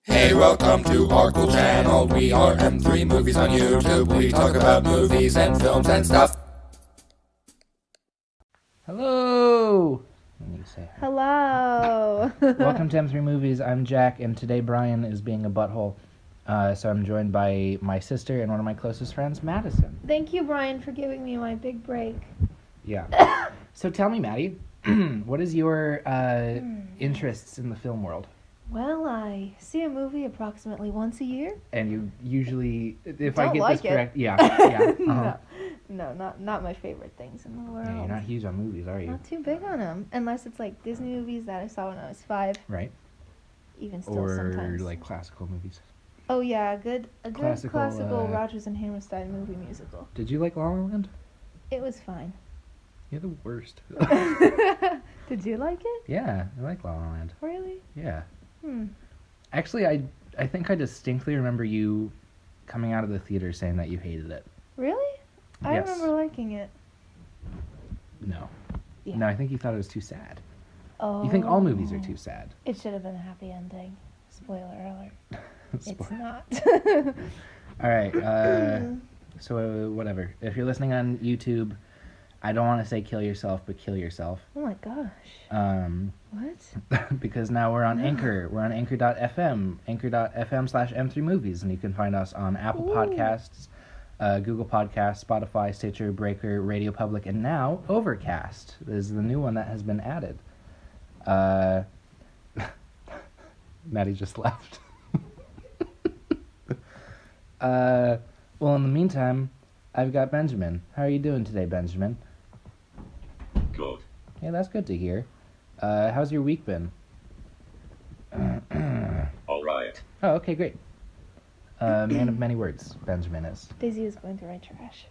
Hey, welcome to Arghh channel. We are M3 Movies on YouTube. We talk about movies and films and stuff. Hello! Let me say hi. Hello! Welcome to M3 Movies. I'm Jack, and today Brian is being a butthole. So I'm joined by my sister and one of my closest friends, Madison. Thank you, Brian, for giving me my big break. Yeah. So tell me, Maddie, what is your interests in the film world? Well, I see a movie approximately once a year. And you usually, if Don't I get like this it. correct, yeah. Uh-huh. No, not my favorite things in the world. Yeah, you're not huge on movies, are you? Not too big on them, unless it's like Disney movies that I saw when I was 5. Right. Even still Or sometimes. like classical movies. Oh yeah, a good classical Rodgers and Hammerstein movie musical. Did you like La La Land? It was fine. You're the worst. Did you like it? Yeah, I like La La Land. Really? Yeah. Hmm. Actually, I think I distinctly remember you coming out of the theater saying that you hated it. Really? I Yes. remember liking it. No. Yeah. No, I think you thought it was too sad. Oh. You think all movies are too sad. It should have been a happy ending. Spoiler alert. It's not. All right. So whatever. If you're listening on YouTube, I don't want to say kill yourself, but kill yourself. Oh my gosh. What? Because now we're on Anchor. We're on Anchor.fm, Anchor.fm/M3Movies, and you can find us on Apple Podcasts, Google Podcasts, Spotify, Stitcher, Breaker, Radio Public, and now Overcast. This is the new one that has been added. Maddie just left. Well, in the meantime, I've got Benjamin. How are you doing today, Benjamin? Good. Hey, that's good to hear. How's your week been? All right. Oh, okay, great. Man of many words, Benjamin is. Daisy is going through my trash.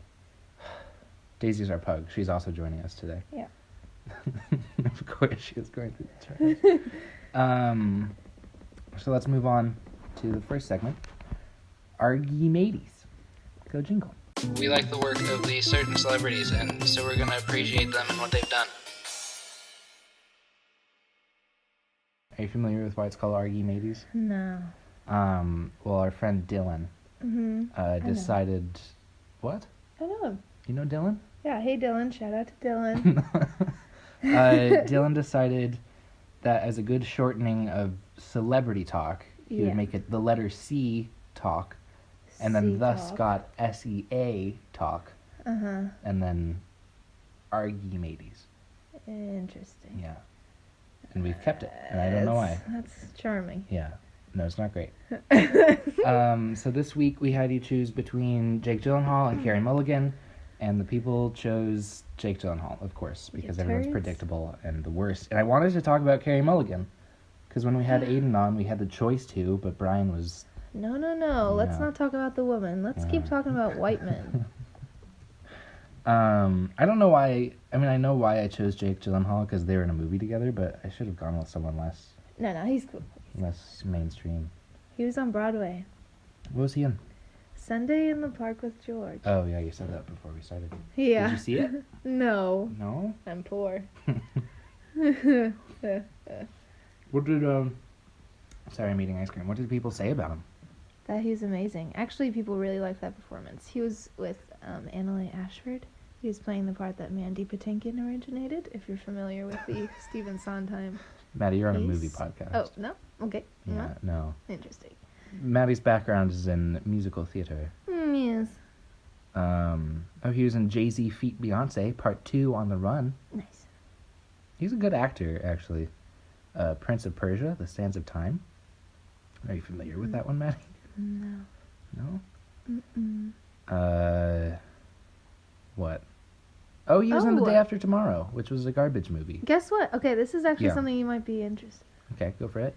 Daisy's our pug. She's also joining us today. Yeah. Of course, she is going through the trash. So let's move on to the first segment. Arghh Ye Mateys. Go jingle. We like the work of these certain celebrities, and so we're going to appreciate them and what they've done. Are you familiar with why it's called Arghh Ye Mateys? No. Well, our friend Dylan decided... What? I know him. You know Dylan? Yeah, hey Dylan. Shout out to Dylan. Dylan decided that as a good shortening of celebrity talk, he would make it the letter C talk, and then thus got SEA talk, and then Arghh Ye Mateys. Interesting. Yeah. And we've kept it, and I don't know why. That's charming. Yeah. No, it's not great. So this week we had you choose between Jake Gyllenhaal and Carey Mulligan, and the people chose Jake Gyllenhaal, of course, because everyone's predictable and the worst. And I wanted to talk about Carey Mulligan, because when we had Aiden on, we had the choice to, but Brian was... No. Let's not talk about the woman. Let's keep talking about white men. I don't know why... I mean, I know why I chose Jake Gyllenhaal, because they were in a movie together, but I should have gone with someone less He's cool. less mainstream. He was on Broadway. What was he in? Sunday in the Park with George. Oh, yeah, you said that before we started. Yeah. Did you see it? No. No? I'm poor. What did, Sorry, I'm eating ice cream. What did people say about him? That he was amazing. Actually, people really liked that performance. He was with Annalyn Ashford. He was playing the part that Mandy Patinkin originated, if you're familiar with the Stephen Sondheim. Maddie, you're on a piece. movie podcast. Oh, no? Okay. Yeah, no. Interesting. Maddie's background is in musical theater. Yes. He was in Jay-Z Feat. Beyonce, Part 2 on the Run. Nice. He's a good actor, actually. Prince of Persia, The Sands of Time. Are you familiar with that one, Maddie? No. No? What? Oh, he was in The Day After Tomorrow, which was a garbage movie. Guess what? Okay, this is actually Yeah. something you might be interested in. Okay, go for it.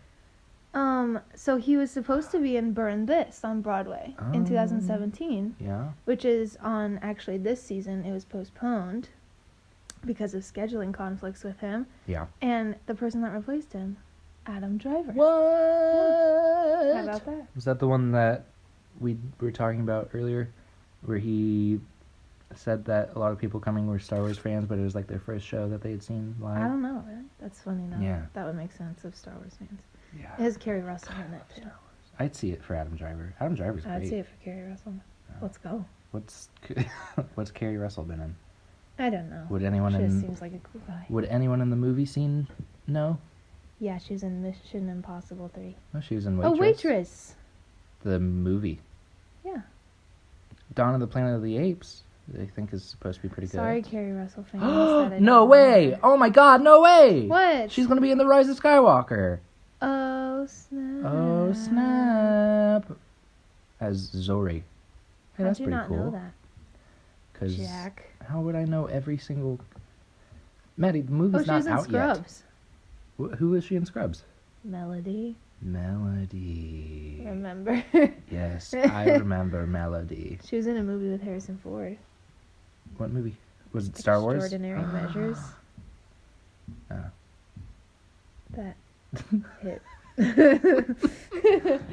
So he was supposed to be in Burn This on Broadway in 2017, Yeah. which is on actually this season. It was postponed because of scheduling conflicts with him. Yeah. And the person that replaced him, Adam Driver. What? How about that? Was that the one that we were talking about earlier, where he said that a lot of people coming were Star Wars fans, but it was like their first show that they had seen live. I don't know. Really? That's funny. Now. Yeah. That would make sense of Star Wars fans. Yeah. It has Kerry Russell in it too. I'd see it for Adam Driver. Adam Driver's great. I'd see it for Kerry Russell. Let's go. What's Kerry Russell been in? I don't know. Would anyone she just in seems like a cool guy. Would anyone in the movie scene know? Yeah, she was in Mission Impossible 3. Oh, she was in Waitress. Oh, Waitress. The movie. Yeah. Dawn of the Planet of the Apes. I think is supposed to be pretty good. Sorry, Kerry Russell fans. that I No don't way! know. Oh my God! No way! What? She's gonna be in the Rise of Skywalker. Oh snap! Oh snap! As Zori. Hey, How'd that's you pretty not cool. know that, 'Cause Jack? how would I know every single? Maddie, the movie's Oh, she not was in out Scrubs. yet. Who is she in Scrubs? Melody. Melody. Remember? Yes, I remember Melody. She was in a movie with Harrison Ford. What movie? Was it Star Wars? Extraordinary Measures. Oh. That hit.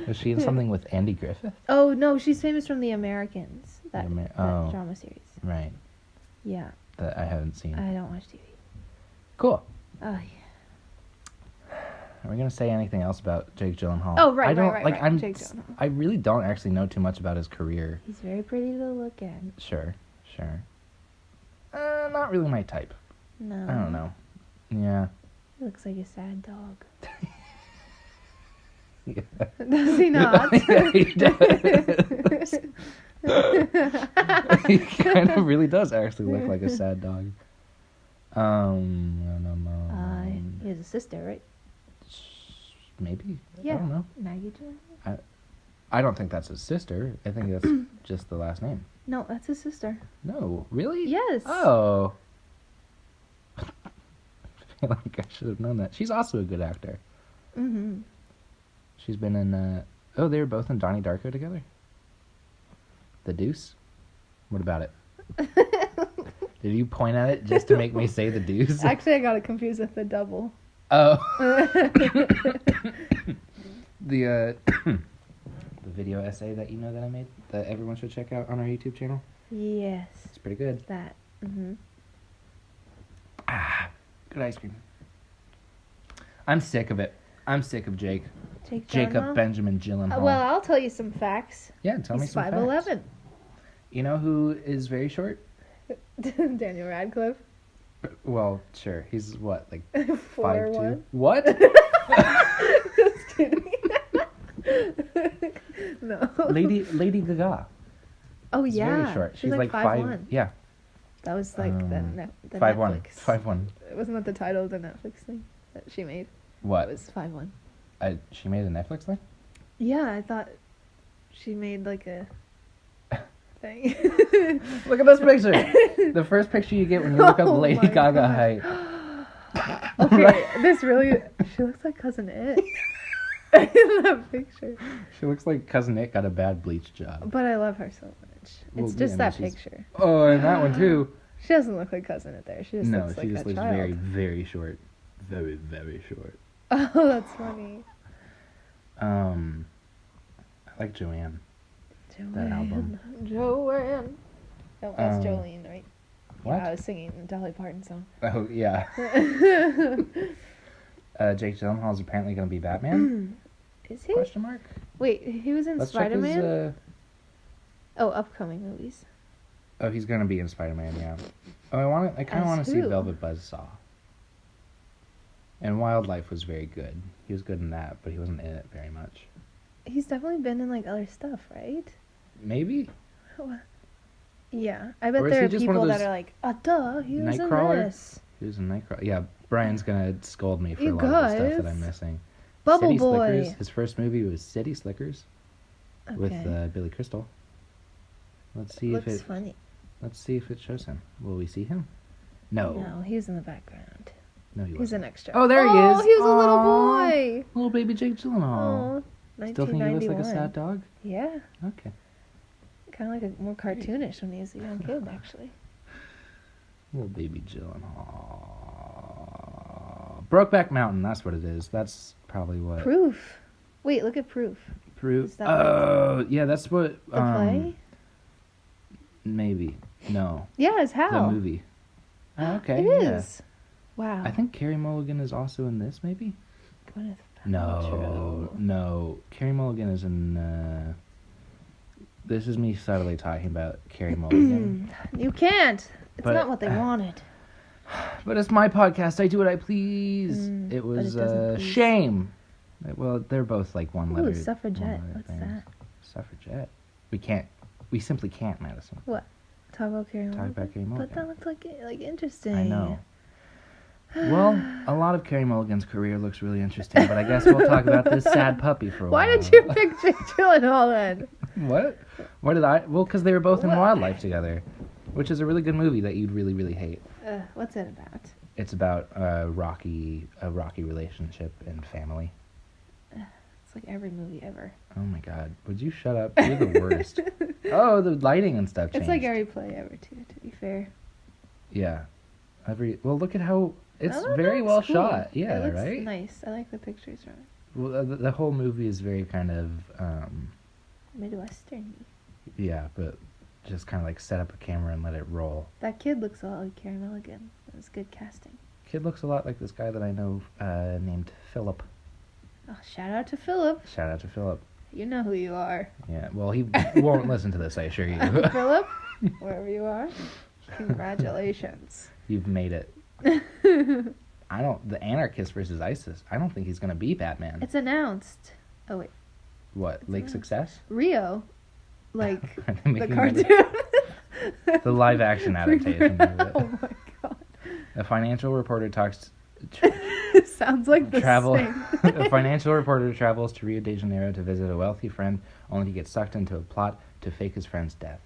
Was she in something with Andy Griffith? Oh no, she's famous from The Americans. That, The that oh. drama series. Right. Yeah, That I haven't seen. I don't watch TV. Cool. Oh yeah. Are we gonna say anything else about Jake Gyllenhaal? Oh right, I don't right. I'm. Jake Gyllenhaal. I really don't actually know too much about his career. He's very pretty to look at. Sure. Not really my type. No. I don't know. Yeah. He looks like a sad dog. Yeah. Does he not? Yeah, he does. He kind of really does actually look like a sad dog. He has a sister, right? Maybe. Yeah. I don't know. Maggie Gyllenhaal? I don't think that's his sister. I think that's just the last name. No, that's his sister. No, really? Yes. Oh. I feel like I should have known that. She's also a good actor. Mm-hmm. She's been in, they were both in Donnie Darko together? The Deuce? What about it? Did you point at it just to make me say The Deuce? Actually, I got it confused with The Double. Oh. The video essay that you know that I made, that everyone should check out on our YouTube channel. Yes. It's pretty good. That. Mm-hmm. Good ice cream. I'm sick of it. I'm sick of Jake. Jacob Gyllenhaal? Benjamin Gyllenhaal. Well, I'll tell you some facts. Yeah, tell me He's some 5'11". facts. You know who is very short? Daniel Radcliffe. Well, sure. He's what, like 4'1". 5'2"? What? Just kidding. No. Lady Gaga. Oh Is yeah. very short. She's She's like 5'1". Yeah. That was like the 5'1". Netflix. 5'1". Wasn't that the title of the Netflix thing that she made? What? It was 5'1". She made a Netflix thing? Yeah, I thought she made like a thing. Look at this picture. The first picture you get when you look up Oh Lady my Gaga God. height. Okay, this really. She looks like Cousin It in that picture. She looks like Cousin Nick got a bad bleach job. But I love her so much. Well, It's just yeah, that she's- picture. Oh, and that one too. She doesn't look like Cousin It there. She just No, looks she like just a looks child. very, very short. Very, very short. Oh, that's funny. I like Joanne. That album. Joanne. No, that's Um, Jolene, right? What? Yeah, I was singing the Dolly Parton song. Oh, yeah. Jake Gyllenhaal is apparently going to be Batman? Is he? Question mark? Wait, he was in Let's check Spider-Man? his, Oh, upcoming movies. Oh, he's going to be in Spider-Man, yeah. Oh, I kind of As want to see who? Velvet Buzzsaw. And Wildlife was very good. He was good in that, but he wasn't in it very much. He's definitely been in like other stuff, right? Maybe? Yeah, I bet Or is there he are just one of people that those are like, duh, he was in Nightcrawler? this. He was in Nightcrawler. Yeah, Brian's going to scold me for You a lot of the stuff that guys. I'm missing. Bubble City Boy. Slickers. His first movie was City Slickers with Okay. Billy Crystal. Let's see Looks if it. funny. Let's see if it shows him. Will we see him? No. No, he was in the background. No, he He's wasn't. an extra. Oh, there he Oh, is. he was a little Aw. boy. Little baby Jake Gyllenhaal. Oh, Still think he looks like a 1991. sad dog? Yeah, Okay. kind of like a more cartoonish when he was a young kid, actually. Little baby Gyllenhaal. Brokeback Mountain, that's what it is. That's probably what. Proof. Wait, look at Proof. Proof. Is that Oh, yeah, that's what. The play? Maybe. No. Yeah, as Hal. The movie. Oh, okay. It yeah. is. Wow. I think Carey Mulligan is also in this, maybe? Gwyneth No. Paltrow. No. Carey Mulligan is in, This is me subtly talking about Carey Mulligan. You can't. It's But- not what they wanted. But it's my podcast. I do what I please. Mm, It but was it doesn't please. shame. Well, they're both like one letter. Ooh, suffragette. one-letter What's things. that? Suffragette. We simply can't, Madison. What? Talk about Carey Talk Mulligan? about Carey But Mulligan. that looked like interesting. I know. Well, a lot of Carey Mulligan's career looks really interesting, but I guess we'll talk about this sad puppy for a Why while. did you pick Jake Gyllenhaal then? What? What did I? Well, because they were both in What? Wildlife together, which is a really good movie that you'd really, really hate. What's it about? It's about a rocky relationship and family. It's like every movie ever. Oh my God! Would you shut up? You're the worst. Oh, the lighting and stuff changed. It's like every play ever, too, to be fair. Yeah. Well, look at how it's Oh, very that's well cool. shot. Yeah, It looks right. nice. I like the pictures from it. Well, the whole movie is very kind of Midwestern. yeah, but just kind of like set up a camera and let it roll. That kid looks a lot like Carey Mulligan. That was good casting. Kid looks a lot like this guy that I know named Philip. Oh, shout out to Philip. Shout out to Philip. You know who you are. Yeah, well, he won't listen to this, I assure you. Philip, wherever you are, congratulations. You've made it. The Anarchist versus ISIS. I don't think he's gonna be Batman. It's announced. Oh, wait. What? Lake Success? Rio. Like Are they the making cartoon. the live action adaptation of it. Oh my god. A financial reporter talks. It sounds like the Travel. same. A financial reporter travels to Rio de Janeiro to visit a wealthy friend, only to get sucked into a plot to fake his friend's death.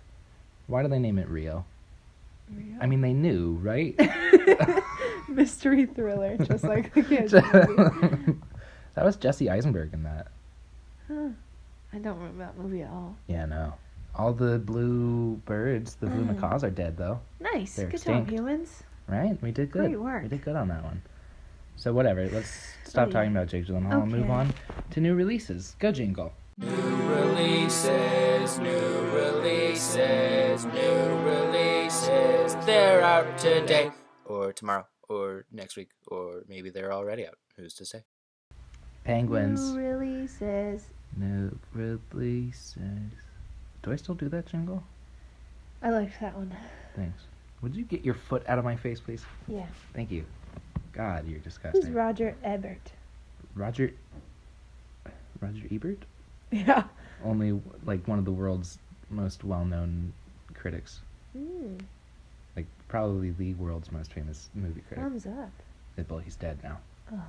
Why do they name it Rio? Rio. I mean, they knew, right? Mystery thriller, just like the kids movie. That was Jesse Eisenberg in that. Huh. I don't remember that movie at all. Yeah, no. All the blue birds, the blue macaws are dead, though. Nice. They're Good extinct. job, humans. Right? We did good. Great work. We did good on that one. So whatever. Let's stop Oh, talking yeah. about Jake Gyllenhaal and move Okay. on to new releases. Go Jingle. New releases, new releases, new releases. They're out today, or tomorrow, or next week, or maybe they're already out. Who's to say? Penguins. New releases. New releases. Do I still do that jingle? I liked that one. Thanks. Would you get your foot out of my face, please? Yeah. Thank you. God, you're disgusting. Who's Roger Ebert? Roger Ebert? Yeah. Only like one of the world's most well-known critics. Mm, Like probably the world's most famous movie critic. thumbs up. Well, he's dead now. Oh.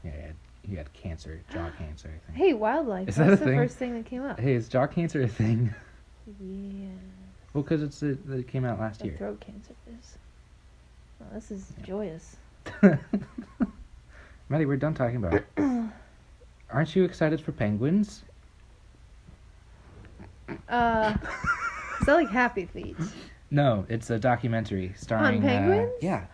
Yeah, he had cancer, jaw cancer, I think. Hey, wildlife. Is that That's a the thing? first thing that came up. Hey, is jaw cancer a thing? Yeah. Well, because it came out last The year. throat cancer is. Well, this is joyous. Maddie, we're done talking about it. Aren't you excited for Penguins? Is that like Happy Feet? No, it's a documentary starring penguins? Yeah,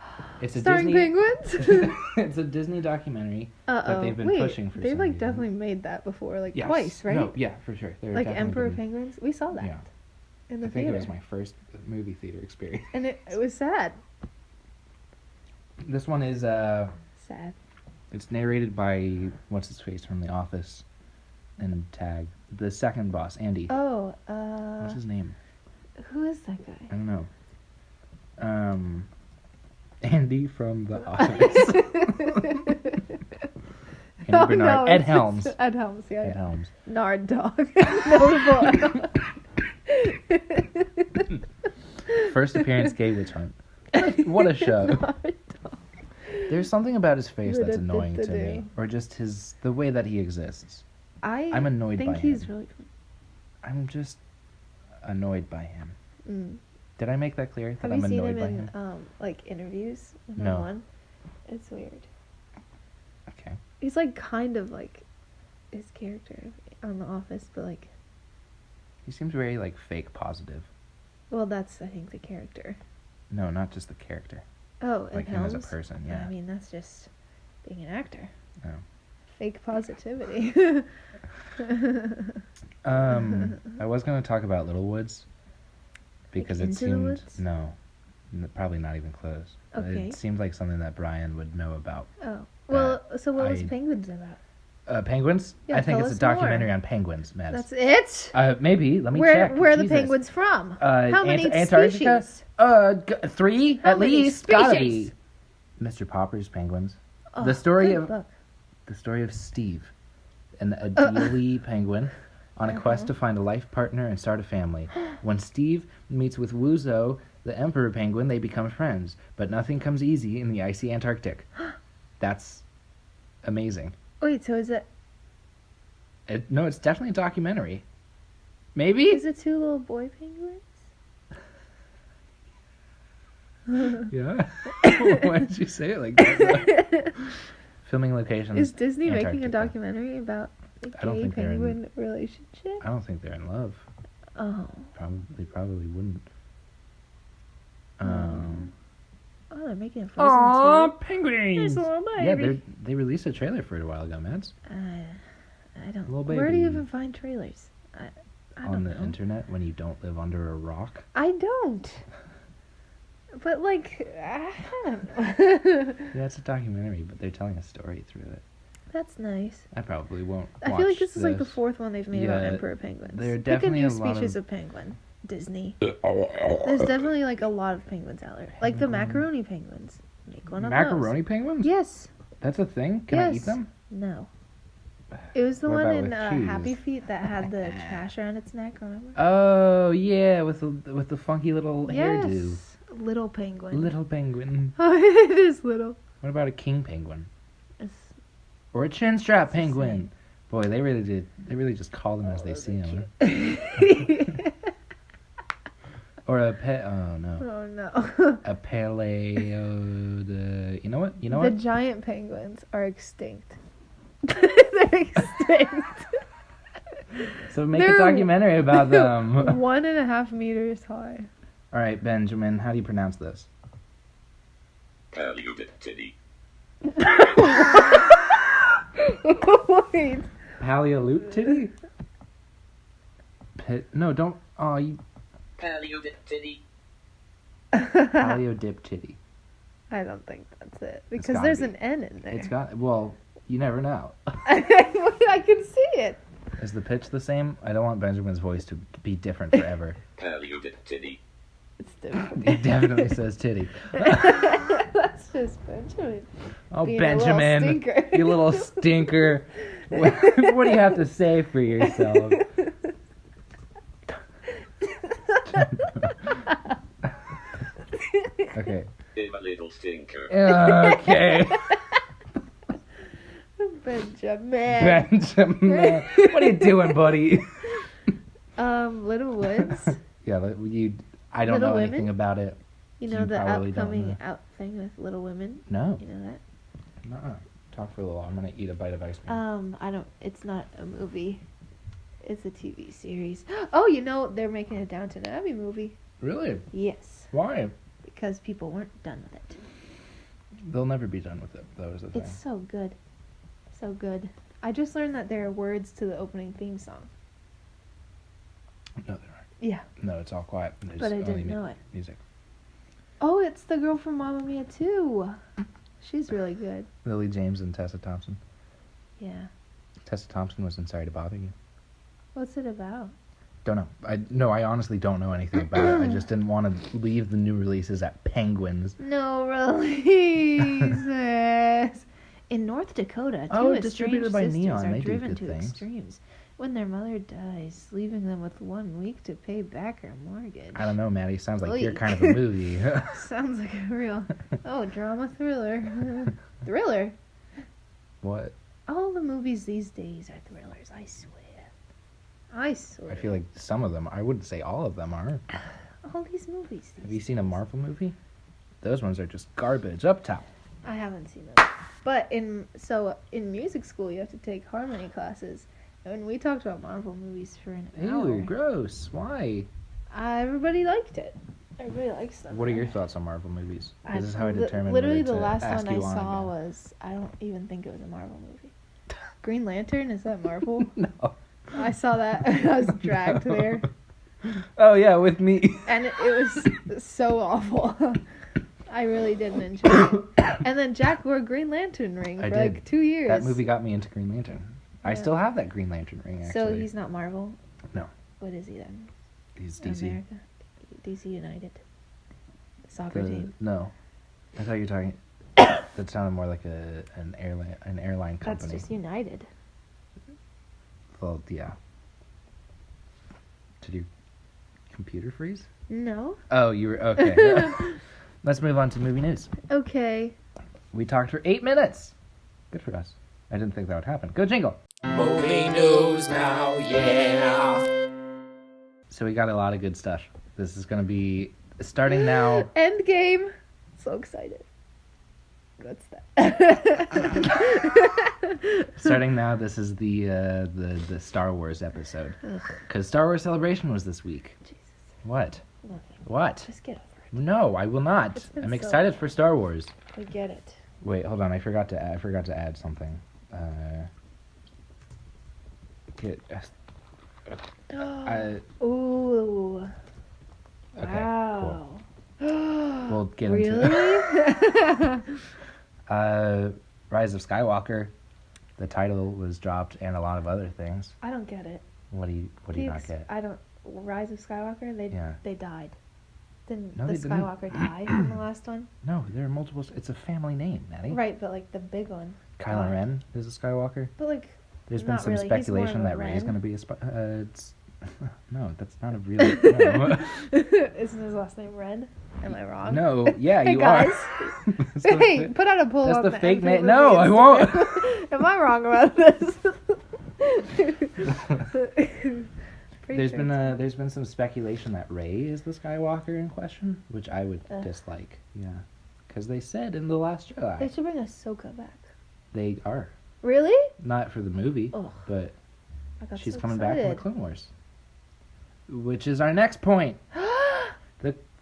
it's a Starring Disney. penguins? It's a Disney documentary Uh-oh. that they've been Wait, pushing for they've some like reason. definitely made that before, like Yes. twice, right? No, yeah, for sure. They're Like definitely Emperor been- Penguins. We saw that Yeah, in the I think theater, it was my first movie theater experience. and it was sad. This one is Sad. it's narrated by what's his face from The Office, and Tag, the second boss, Andy. Oh, What's his name? who is that I guy? don't know. Andy from The Office. Andy Bernard. no, Ed it's Helms. Ed Helms, yeah. Ed Helms. Nard dog. Notable. First appearance, Gay Witch Hunt. What a show. Nard dog. There's something about his face that's annoying to me. Da-da-da-da-da. Or just the way that he exists. I'm annoyed think by he's him. really I'm just annoyed by him. Mm. Did I make that clear? That Have I'm you seen annoyed him by in him? like interviews? No. One? It's weird. Okay. He's like kind of like his character on The Office, but like, He seems very like fake positive. well, that's I think the character. No, not just the character. Oh, Like Ed him as Helms? a person, yeah. I mean, that's just being an actor. Oh. Fake positivity. I was gonna talk about Little Woods because Like it Into the seemed Woods? no, probably not even close. Okay. It seemed like something that Brian would know about. Oh. Well, so what was I- Penguins about? Penguins? Yeah, I think tell it's a us more. documentary on penguins, Mads. That's it? Maybe. Let me Where check. Where are the Jesus. penguins from? How many Antarctica? species? 3 How at many least. Gotta species? be. Mr. Popper's penguins. Oh, The story good of- book. The story of Steve, an Adelie penguin, on a quest to find a life partner and start a family. When Steve meets with Wuzo, the emperor penguin, they become friends. But nothing comes easy in the icy Antarctic. That's amazing. Wait, so is it No, it's definitely a documentary. Maybe? is it 2 little boy penguins? Yeah. Why did you say it like that? Filming locations. Is Disney making a Antarctica. documentary about a I don't gay think they're in- penguin relationship? I don't think they're in love. Oh. Probably wouldn't. Oh, they're making a Frozen 2. Penguins! There's a little Yeah, baby. they released a trailer for it a while ago, Mads. I don't. Little Where do you baby. even find trailers? I On don't the know. internet when you don't live under a rock. I don't. But like, I don't know. Yeah, it's a documentary, but they're telling a story through it. That's nice. I probably won't. I feel like watch this is like the this. 4th one they've made about Yeah, emperor penguins. there are Pick definitely a a new lot species of- of penguin. Disney. There's definitely like a lot of penguins out there. Like the macaroni penguins. Make one of Macaroni those. penguins? Yes. That's a thing? Can I eat Yes. them? No. It was the What one about in with cheese? Happy Feet that had the trash around its neck. Remember? Oh yeah, with the funky little hairdo. Yes. Little penguin. Little penguin. it is little. What about a king penguin? It's Or a chin strap the penguin? Boy, they really did. They really just call them as they see them. Or a pet. Oh no. Oh no. A paleo. You know what? You know The what? giant penguins are extinct. They're extinct. So make They're- a documentary about them. 1.5 meters high. All right, Benjamin. How do you pronounce this? Paleodictity. Wait. Paleolutity? No, don't. Oh, you. Paleodictity. Paleodiptity. I don't think that's it. It's Because gotta there's be. an N in there. It's got. Well, you never know. I can see it. Is the pitch the same? I don't want Benjamin's voice to be different forever. Paleodictity. It's different. He definitely says titty. That's just Benjamin. Oh, Being a little Benjamin, stinker. you little stinker. What do you have to say for yourself? Okay. I'm a little stinker. Okay. Benjamin. Benjamin. What are you doing, buddy? Little Woods. Yeah, I don't Little know anything Women? about it. You know You the probably don't upcoming know. out thing with Little Women? No. You know that? Nuh-uh. Talk for a little while. I'm going to eat a bite of ice cream. I don't, it's not a movie. It's a TV series. Oh, you know, they're making a Downton Abbey movie. Really? Yes. Why? Because people weren't done with it. They'll never be done with it. That was the thing. It's so good. So good. I just learned that there are words to the opening theme song. No, there aren't. Yeah. No, it's all quiet. There's But I only didn't know it. music. Oh, it's the girl from Mamma Mia too. She's really good. Lily James and Tessa Thompson. Yeah. Tessa Thompson was in Sorry to Bother You. What's it about? Don't know. I honestly don't know anything about it. I just didn't want to leave the new releases at Penguins. No releases. In North Dakota, two estranged distributed by sisters Neon. are They do driven good to things. extremes when their mother dies, leaving them with 1 week to pay back her mortgage. I don't know, Maddie. Sounds like you're Oy. kind of a movie. Sounds like a real drama thriller. Thriller. What? All the movies these days are thrillers. I swear. I swear. I feel like some of them. I wouldn't say all of them are. all these movies. Have you seen a Marvel movie? Those ones are just garbage up top. I haven't seen them. But in music school, you have to take harmony classes. And we talked about Marvel movies for an hour. Ew, gross. Why? Everybody liked it. Everybody likes them. What are your thoughts on Marvel movies? This is how I li- determine Literally, whether the to last ask one I you on saw again. was, I don't even think it was a Marvel movie. Green Lantern, is that Marvel? No. I saw that. I was dragged there. Oh yeah, with me. And it was so awful. I really didn't enjoy it. And then Jack wore a Green Lantern ring for like 2 years. That movie got me into Green Lantern. I Yeah. still have that Green Lantern ring, actually. So he's not Marvel? No. What is he then? He's DC. America? DC United. Soccer team. No. I thought you were talking... That sounded more like an airline company. That's just United. Well, yeah. Did your computer freeze? No. Oh, you were... Okay. Let's move on to movie news. Okay. We talked for 8 minutes. Good for us. I didn't think that would happen. Go jingle. Movie news now, yeah. So we got a lot of good stuff. This is going to be starting now. Endgame. So excited. What's that? Starting now, this is the Star Wars episode. Because Star Wars Celebration was this week. Jesus. What? Nothing. What? Just get over No, I will not. It's been I'm so excited for Star Wars. it. We get it. Wait, hold on. I forgot to add something. Get. Ooh. Okay, Wow. We'll get really? into it. Rise of Skywalker. The title was dropped, and a lot of other things. I don't get it. What do you not get? I don't. Rise of Skywalker. Yeah. They died. Didn't No, the they didn't. Skywalker die in the last one? No, there are multiple. It's a family name, Maddie. Right, but like the big one. Kylo died. Ren is a Skywalker. But like. There's been Not some really. He's more speculation of a that Rey's Ren. going to be a no, that's not a real. No. Isn't his last name Ren? Am I wrong? No, yeah, Hey you guys. are. That's the Hey, fa- put out a poll that's on the the fake MP name. movie No, I won't. Instagram. Am I wrong about this? There's been some speculation that Rey is the Skywalker in question, which I would dislike. Yeah, because they said in the Last They Jedi should bring Ahsoka back. they are Really? not for the movie, Ugh. but I got she's so coming back in the excited. Clone Wars, which is our next point.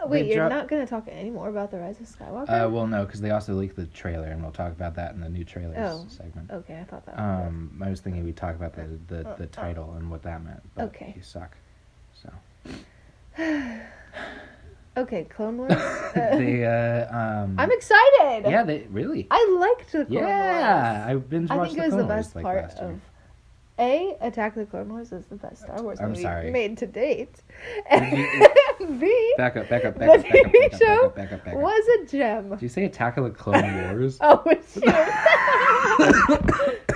Wait, They you're dro- not going to talk any more about the Rise of Skywalker? Well, no, because they also leaked the trailer, and we'll talk about that in the new trailers Oh. segment. Okay, I thought that was I was thinking we'd talk about the title and what that meant. But Okay. You suck. So Okay, Clone Wars. they I'm excited. yeah, they really. I liked the Clone Yeah, Wars. I binge I watched think it the was the Clone Wars best like part last year. of Attack of the Clone Wars is the best Star Wars I'm movie sorry. made to date. Did you- And B, Back up. the TV show Back up. was a gem. Did you say Attack of the Clone Wars? Oh, it's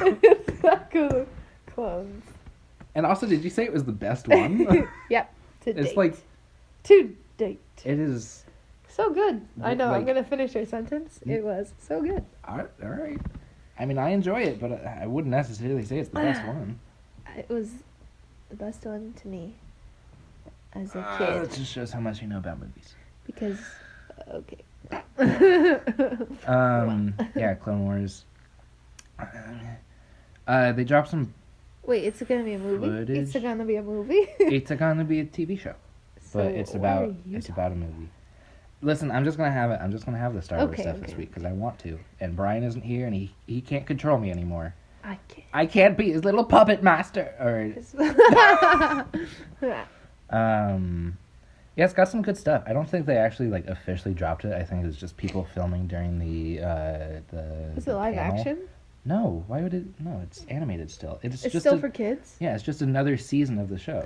it's Attack of the Clones. And also, did you say it was the best one? Yep, to It's date. like To date. it is. So good. I know, I'm like- going to finish your sentence. It was so good. All right. I mean, I enjoy it, but I wouldn't necessarily say it's the best one. It was the best one to me as a That kid. just shows how much you know about movies. Because, okay. Yeah, Clone Wars. They dropped some. Wait, it's going to be a movie? Footage. It's going to be a movie? It's gonna be a TV show, So but it's what about are you a movie. Listen, I'm just gonna have it. I'm just gonna have the Star Wars Okay, stuff this okay, week because I want to. And Brian isn't here, and he can't control me anymore. I can't. I can't be his little puppet master. Or yeah, it's got some good stuff. I don't think they actually like officially dropped it. I think it was just people filming during the Is it live panel. action? No, why would it? No, it's animated still. It's It's just still for kids? Yeah, it's just another season of the show.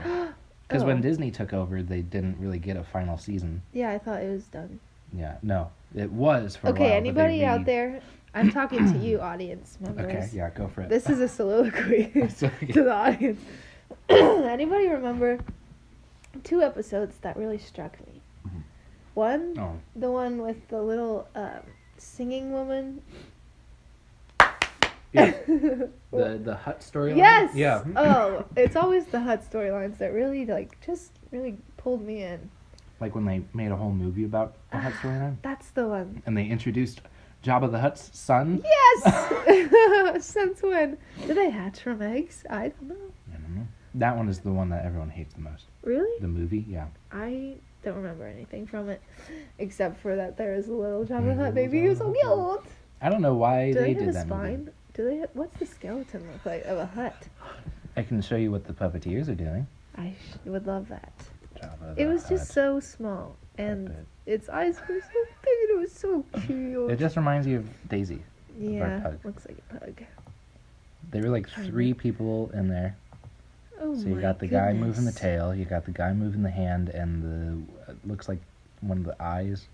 Because when Oh. Disney took over, they didn't really get a final season. Yeah, I thought it was done. Yeah, no, it was for a while. Okay, but anybody they out there? I'm talking to you, audience members. Okay, yeah, go for it. This is a soliloquy So, to the audience. Anybody remember 2 episodes that really struck me? Mhm. One, Oh, the one with the little singing woman. yeah. the Hut storyline. Yes. Yeah. Oh, it's always the Hut storylines that really just really pulled me in. Like when they made a whole movie about the Hut storyline, That's the one. and they introduced Jabba the Hutt's son. Yes. Since when? Did they hatch from eggs? I don't know. I don't know. That one is the one that everyone hates the most. Really? The movie, yeah. I don't remember anything from it, except for that there is a little Jabba the Hutt baby who's so cute. I don't know why Do they did have a that spine? movie. Do they? What's the skeleton look like of a hut? I can show you what the puppeteers are doing. I would love that. Jabba It the was just Hutt so small, and puppet. its eyes were so big, and it was so cute. It just reminds you of Daisy. yeah, pug. looks like a pug. There were like 3 people in there. Oh So you my got the guy moving the goodness. tail, you got the guy moving the hand, and the looks like one of the eyes.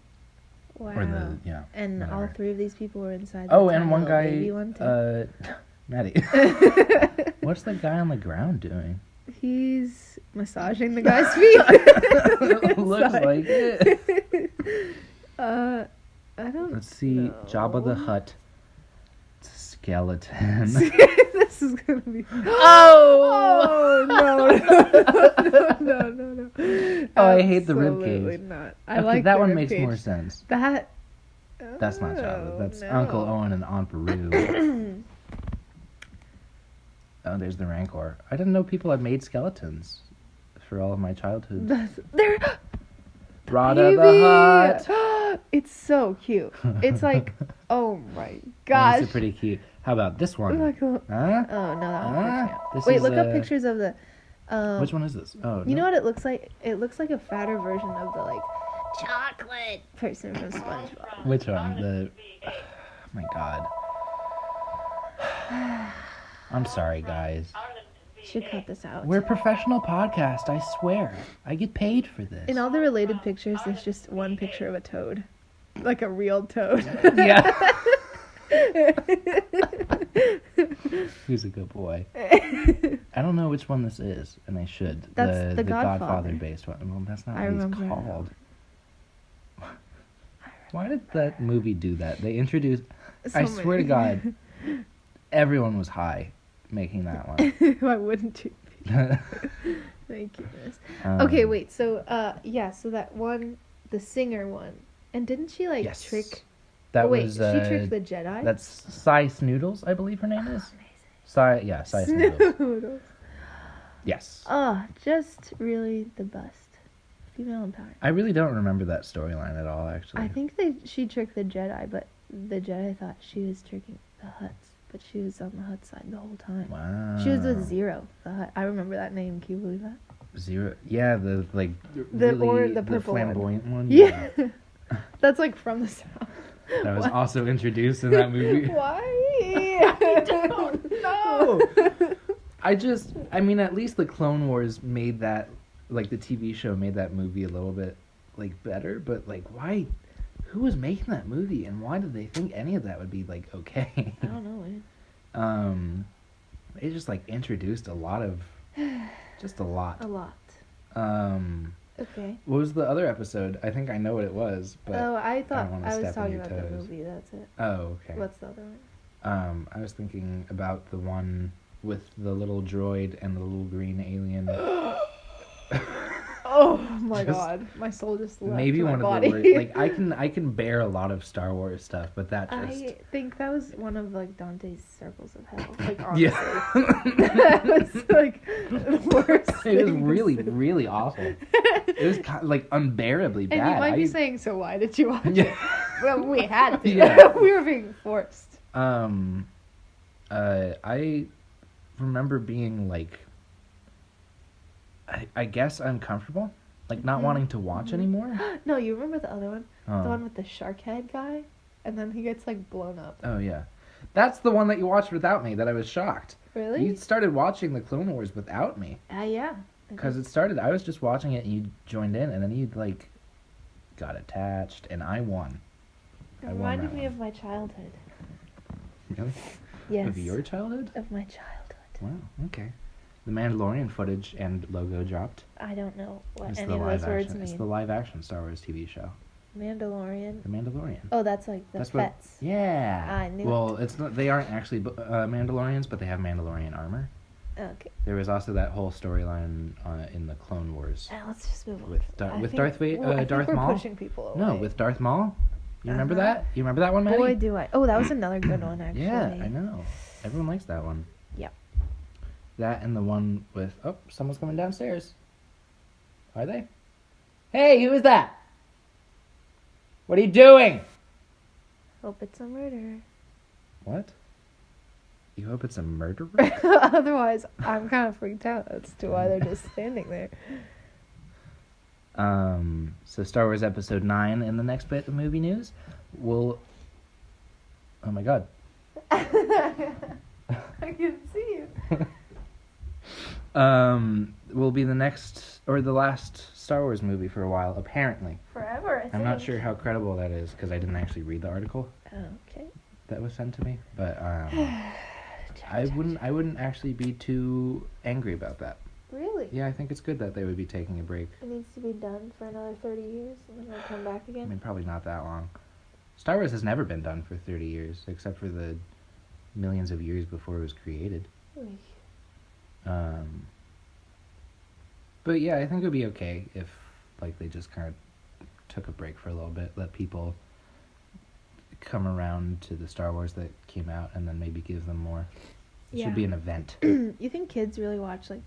Wow. Or the, and all whatever. 3 of these people were inside. Oh, that and tiny one little guy, baby one too. Maddie. What's the guy on the ground doing? He's massaging the guy's feet. Looks like it. I don't. Let's see, know. Jabba the Hutt skeleton. This is gonna be. Oh no! Oh, I hate the rib Absolutely cage. not. I Okay, like that the one rib makes cage. more sense. That. That's not Jabba. Oh, That's no. Uncle Owen and Aunt Beru. Oh, there's the Rancor. I didn't know people had made skeletons for all of my childhood. There. Rada the Hutt. Hutt. It's so cute. It's like, oh my That gosh. is pretty cute. How about this one? Like a- Huh? oh no, that one freaks me out. This Wait, is, look up pictures of the. Which one is this? Oh, You no. know what it looks like? It looks like a fatter version of the like chocolate person from SpongeBob. Which one? The. Oh my god. I'm sorry, guys. Should cut this out. We're a professional podcast, I swear. I get paid for this. In all the related pictures, there's just one picture of a toad, like a real toad. Yeah. Who's a good boy? I don't know which one this is, and I should. That's the Godfather Godfather. based one. Well, that's not I what he's remember. called. Why did that movie do that? They introduced. I So swear to many. God, everyone was high making that one. Why wouldn't you? Thank goodness. Okay, wait. So, so that one, the singer one, and didn't she like Yes. trick? That oh wait, was. she tricked the Jedi. That's Cy Snoodles, I believe her name is. Amazing. Cy Snoodles. Snoodles. Yes. Oh, just really the best. Female empowerment. I really don't remember that storyline at all, actually. I think she tricked the Jedi, but the Jedi thought she was tricking the Hutts, but she was on the Hutt side the whole time. Wow. She was with Zero, the Hutt. I remember that name. Can you believe that? Zero. Yeah, the like The- really, or the purple one. flamboyant one. Yeah. That's like from the South. That was What? also introduced in that movie. Why? I don't know. I mean, at least the Clone Wars made that, like the TV show made that movie a little bit like better, but like why? Who was making that movie, and why did they think any of that would be like okay? I don't know, man. It just like introduced a lot of, just a lot. A lot. Okay. What was the other episode? I think I know what it was, but Oh, I thought wanna I was step on talking your about the toes. movie. That's it. oh, okay. What's the other one? I was thinking about the one with the little droid and the little green alien. Oh my Just- god, my soul just left Maybe my one body. of the worst. Like I can bear a lot of Star Wars stuff, but that just I think that was one of like Dante's circles of hell. Like honestly, yeah. that was like the worst. It was thing to really say. really awful. It was kind of, like unbearably bad. And you might be saying, so why did you watch it? Yeah. Well, we had to. Yeah. We were being forced. I remember being like, I guess uncomfortable, like not Mhm. wanting to watch anymore. No, you remember the other one? Oh. The one with the shark head guy? And then he gets like blown up. Oh yeah, that's the one that you watched without me. That I was shocked. Really? You started watching the Clone Wars without me Yeah. because it started. I was just watching it and you joined in, and then you like got attached, and I won. It I won reminded that me one. of my childhood. Really? Yes. Of your childhood? Of my childhood. Wow. Okay. The Mandalorian footage and logo dropped. I don't know what It's any the of live those words action. It's mean. the live action Star Wars TV show. Mandalorian. The Mandalorian. Oh, that's like the That's Fets. what. Yeah. I knew Well, it's not. They aren't actually Mandalorians, but they have Mandalorian armor. Okay. There was also that whole storyline in the Clone Wars. Let's just move on. With I think- Darth well, I think Darth we're Maul. pushing people away. No, with Darth Maul. You remember Uh-huh. that? You remember that one, Maddie? Boy, do I. Oh, that was another good one, actually. Yeah, I know. Everyone likes that one. Yep. That and the one with someone's coming downstairs. Are they? Hey, who is that? What are you doing? Hope it's a murderer. What? You hope it's a murderer? Otherwise, I'm kind of freaked out as to why they're just standing there. So Star Wars Episode 9 in the next bit of movie news will... Oh my god. I can see you. Will be the next, or the last Star Wars movie for a while, apparently. Forever, I think. I'm not sure how credible that is, because I didn't actually read the article Okay. that was sent to me, but I wouldn't actually be too angry about that. Really? Yeah, I think it's good that they would be taking a break. It needs to be done for another 30 years and then they'll come back I again? mean, probably not that long. Star Wars has never been done for 30 years, except for the millions of years before it was created. Oy. But yeah, I think it would be okay if, like, they just kind of took a break for a little bit, let people come around to the Star Wars that came out, and then maybe give them more. It should be an event. You think kids really watch, like,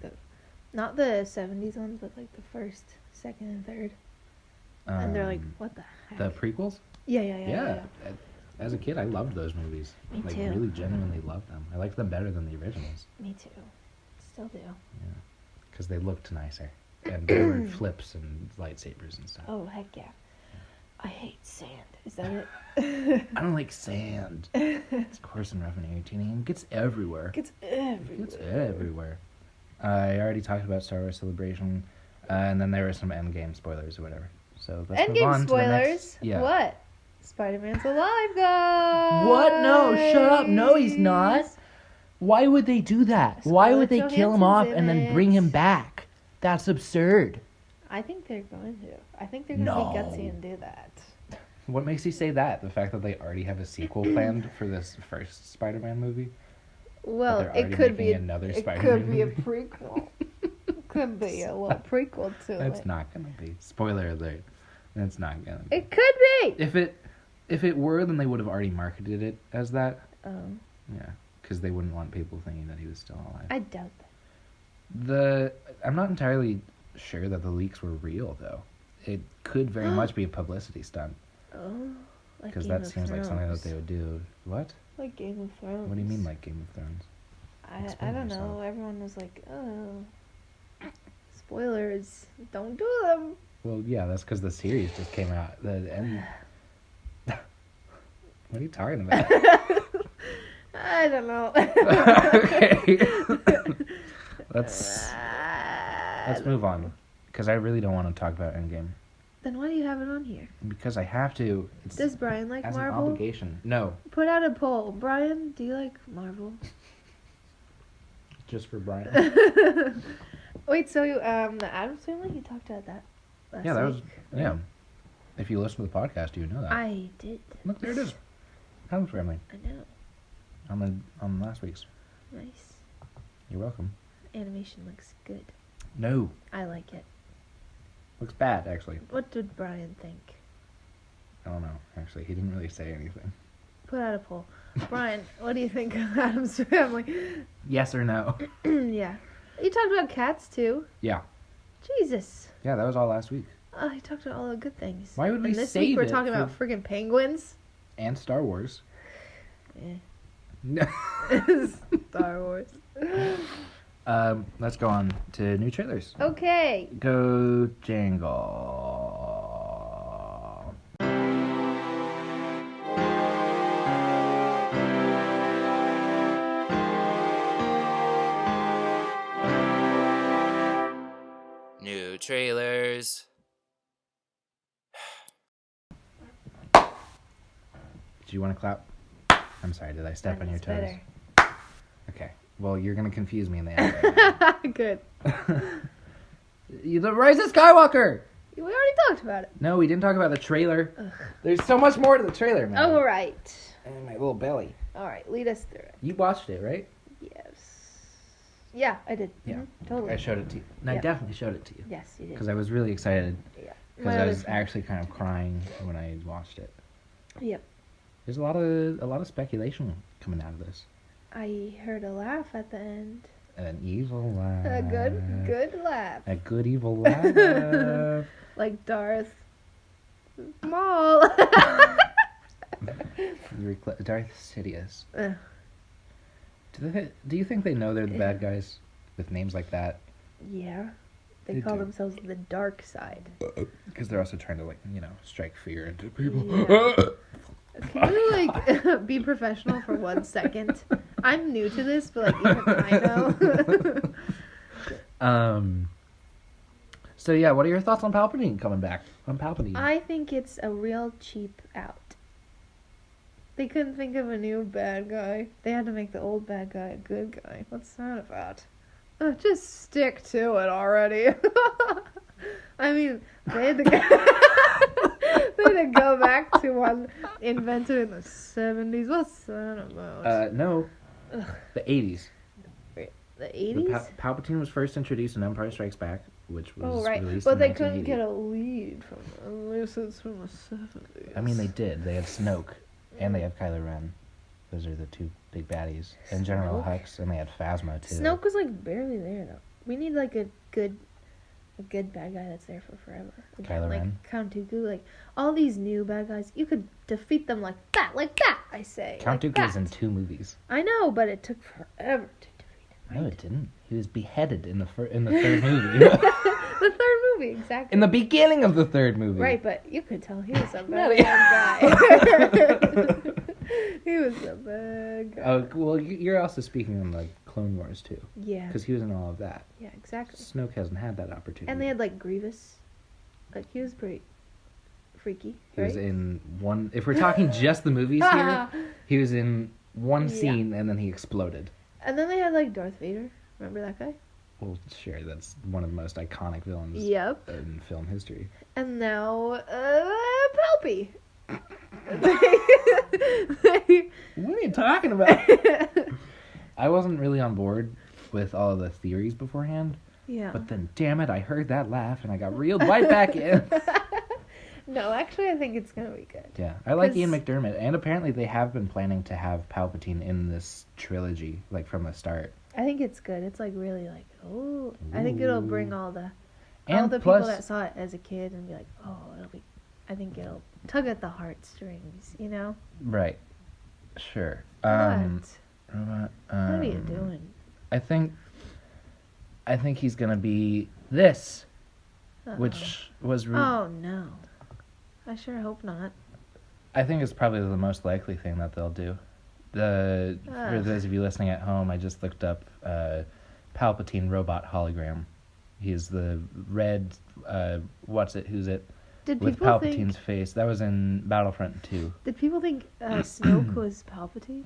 not the 70s ones, but, like, the first, second, and third? And they're like, what the heck? The prequels? Yeah. As a kid, I loved those movies. Me like, too. really genuinely loved them. I liked them better than the originals. Me too. Still do. Yeah. Because they looked nicer. And there were flips and lightsabers and stuff. Oh, heck yeah. I hate sand. Is that it? I don't like sand. It's coarse and rough and irritating. It gets everywhere. It's everywhere. It's everywhere. I already talked about Star Wars Celebration, and then there were some Endgame spoilers or whatever. So let's move on Endgame to the spoilers? next. Yeah. What? Spider-Man's alive, guys! What? No, shut up. No, he's not. Why would they do that? Why would they Scarlett kill him off Johansson's and in then bring him it. back? That's absurd. I think they're going to. I think they're going to No. be gutsy and do that. What makes you say that? The fact that they already have a sequel planned for this first Spider-Man movie? Well, they're already it could be making another it Spider-Man could be a movie. prequel. Could be a little prequel to That's it. not gonna be. Spoiler alert. That's not gonna be. It could be. If it were, then they would have already marketed it as that. Oh, Yeah, because they wouldn't want people thinking that he was still alive. I doubt that. I'm not entirely sure that the leaks were real, though. It could very much be a publicity stunt, Oh, like because Game that of seems like something that Thrones. they would do. What? Like Game of Thrones. What do you mean, like Game of Thrones? I Explain don't yourself. know. Everyone was like, oh, spoilers. Don't do them. Well, yeah, that's because the series just came out. The end. What are you talking about? I don't know. Okay. Let's move on, because I really don't want to talk about Endgame. Then why do you have it on here? Because I have to. It's Does Brian like as an Marvel? obligation. No, Put out a poll. Brian, do you like Marvel? just for Brian. Wait, so the Addams Family? You talked about that last Yeah, that was week. yeah. If you listen to the podcast, you know that. I did. Look, there it is. Addams Family I know. on last week's. Nice. You're welcome. Animation looks good. No, I like it. looks bad actually. What did Brian think? I don't know. Actually, he didn't really say anything. Put out a poll. Brian, what do you think of Addams Family? Yes or no? Yeah. You talked about cats too. Yeah. Jesus. Yeah, that was all last week. Oh, you talked about all the good things. Why would we and this save week we're it talking for- about friggin' penguins. And Star Wars. Yeah. Star Wars. Let's go on to new trailers. Okay. Go Jangle. New trailers. Do you want to clap? I'm sorry, did I step on your toes? Better. Okay. Well, you're gonna confuse me in the end. Good. The Rise of Skywalker! We already talked about it. No, we didn't talk about the trailer. Ugh. There's so much more to the trailer, man. All right. And my little belly. All right. Lead us through it. You watched it, right? Yes. Yeah, I did. Yeah. Mhm, totally. I showed it to you. And I Yeah. definitely showed it to you. Yes, you did. Because I was really excited. Yeah. Because I was actually kind of crying when I watched it. Yep. There's a lot of speculation coming out of this. I heard a laugh at the end. An evil laugh. A good laugh. A good evil laugh. Like Darth Maul. Darth Sidious. Ugh. Do you think they know they're the bad guys with names like that? Yeah. They call themselves the dark side. Because they're also trying to, like, strike fear into people. Yeah. Can you, like, be professional for 1 second? I'm new to this, but, like, even I know. So, yeah, what are your thoughts on Palpatine coming back? On Palpatine? I think it's a real cheap out. They couldn't think of a new bad guy. They had to make the old bad guy a good guy. What's that about? Just stick to it already. I mean, they had to go back to one invented in the 70s. What's that about? No. Ugh. The 80s. The 80s? Palpatine was first introduced in Empire Strikes Back, which was released but in they 1980. couldn't get a lead from unless it's from the 70s. I mean, they did. They had Snoke, and they have Kylo Ren. Those are the two big baddies. And General Hux, and they had Phasma, too. Snoke was, like, barely there, though. We need, like, a good bad guy that's there for forever. Kylo like Ren? Count Dooku, like, all these new bad guys, you could defeat them like that, I say. Count like Dooku was that. in 2 movies. I know, but it took forever to defeat him. No, it didn't. He was beheaded in the third movie. The third movie, exactly. In the beginning of the third movie. Right, but you could tell he was a bad guy. He was a bad guy. Oh, well, you're also speaking on, like, Clone Wars, too. Yeah. Because he was in all of that. Yeah, exactly. Snoke hasn't had that opportunity. And they had, like, Grievous. Like, he was pretty freaky, He right? was in one... If we're talking just the movies here, he was in one scene, and then he exploded. And then they had, like, Darth Vader. Remember that guy? Well, sure, that's one of the most iconic villains Yep. in film history. And now, Palpy. What are you talking about? I wasn't really on board with all the theories beforehand, Yeah. but then, damn it, I heard that laugh, and I got reeled right back in. No, actually, I think it's gonna be good. Yeah, I like 'Cause- Ian McDermott, and apparently they have been planning to have Palpatine in this trilogy, like, from the start. I think it's good. It's like really like, oh, I think it'll bring all the And people plus, that saw it as a kid and be like, oh, I think it'll tug at the heartstrings, you know? right, sure. What? Robot, What are you doing? I think he's gonna be this, Uh-oh. which was. Oh no, I sure hope not. I think it's probably the most likely thing that they'll do. For those of you listening at home, I just looked up Palpatine robot hologram. He's the red, who's it? Did With people Palpatine's think? face. That was in Battlefront 2. Did people think Snoke was Palpatine?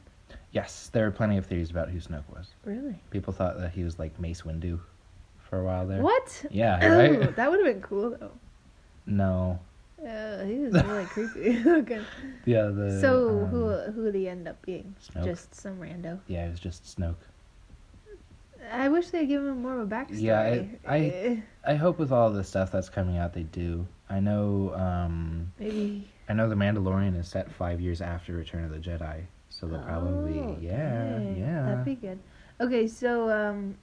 Yes, there were plenty of theories about who Snoke was. Really? People thought that he was like Mace Windu for a while there. What? Yeah, Oh, right? that would have been cool though. No. He was really creepy. Okay. Yeah, So who did he end up being? Snoke. Just some rando. Yeah, it was just Snoke. I wish they'd give him more of a backstory. Yeah, I hope with all the stuff that's coming out they do. I know Maybe. I know The Mandalorian is set 5 years after Return of the Jedi, so they'll probably okay. yeah. That'd be good. Okay, so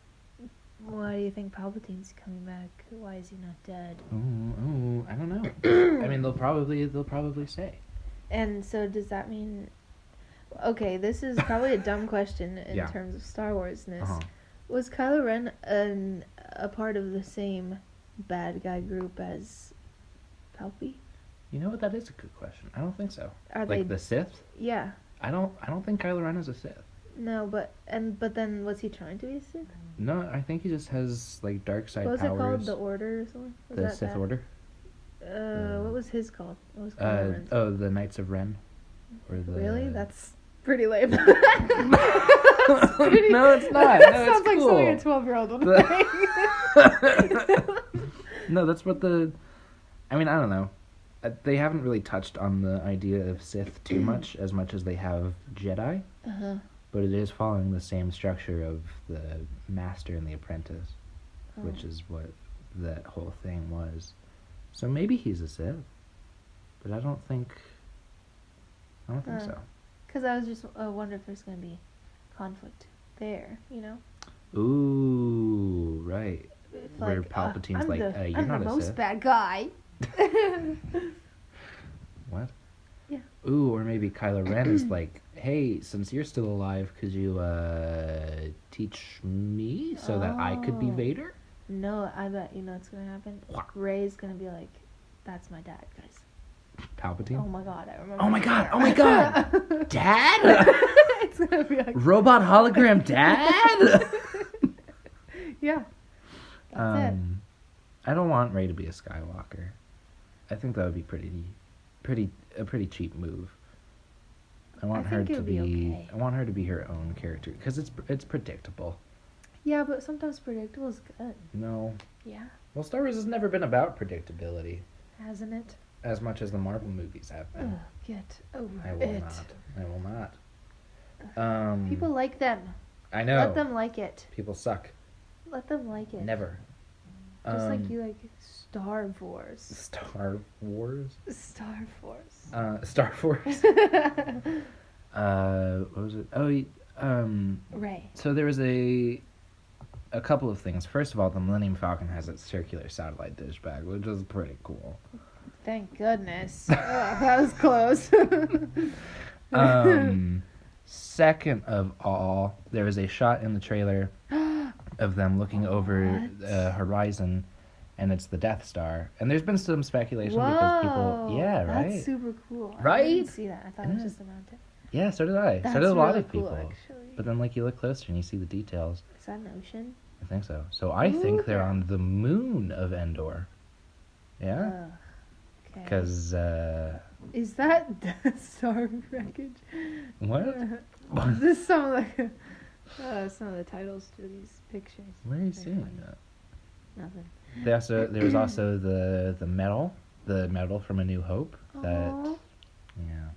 why do you think Palpatine's coming back? Why is he not dead? Ooh, I don't know. I mean, they'll probably say. And so does that mean? Okay, this is probably a dumb question in Yeah. terms of Star Wars-ness. Uh-huh. Was Kylo Ren a part of the same bad guy group as Palpy? You know what? That is a good question. I don't think so. Are Like they? the Sith? Yeah. I don't think Kylo Ren is a Sith. No, but then was he trying to be a Sith? No, I think he just has like dark side What was powers. it called? The Order or something? Was The that Sith that? Order. What was his called? What was Kylo Ren's? The Knights of Ren. Or the Really? That's pretty lame. No, it's not. That No, sounds it's like cool. something a 12-year-old would think. No, that's what I mean, I don't know. They haven't really touched on the idea of Sith too much as they have Jedi. Uh-huh. But it is following the same structure of the Master and the Apprentice, which is what that whole thing was. So maybe he's a Sith, but I don't think so. Because I was just wonder if there's going to be conflict there, you know? Ooh, right. It's Where like, Palpatine's I'm like, the, you're I'm not the a most Sith. bad guy. What? Yeah. Ooh, or maybe Kylo Ren is like, hey, since you're still alive, could you teach me so that I could be Oh. Vader? No, I bet you know what's gonna happen. Rey's gonna be like, "That's my dad, guys." Palpatine? Oh my god, I remember. Oh my god! Oh my god! Dad? It's gonna be like Robot hologram dad? yeah. That's it. I don't want Rey to be a Skywalker. I think that would be a pretty cheap move. I want her think it to would be be. okay. I want her to be her own character because it's predictable. Yeah, but sometimes predictable is good. No. Yeah, Well, Star Wars has never been about predictability hasn't it? as much as the Marvel movies have been. Ugh, get over I will it. not. I will not. People like them. I know. Let them like it. People suck. Let them like it. Never. Just like you like Star Wars. Star Wars. Star Force. Star Force. What was it? Rey. So there was a couple of things. First of all, the Millennium Falcon has its circular satellite dish bag, which is pretty cool. Thank goodness. Oh, that was close. Second of all, there was a shot in the trailer of them looking over the horizon, and it's the Death Star. And there's been some speculation because people, yeah, right, That's super cool. I Right? didn't see that. I thought it was just a mountain. yeah, so did I. That's So did a lot really of cool, people. actually. But then, like, you look closer and you see the details. Is that an ocean? I think so. So I think they're Okay. on the moon of Endor. Yeah, Okay. because Is that Death Star wreckage? what? This is some of the titles to these pictures. Where are you They're seeing funny. that? Nothing. There was also the medal from A New Hope. That Aw. yeah.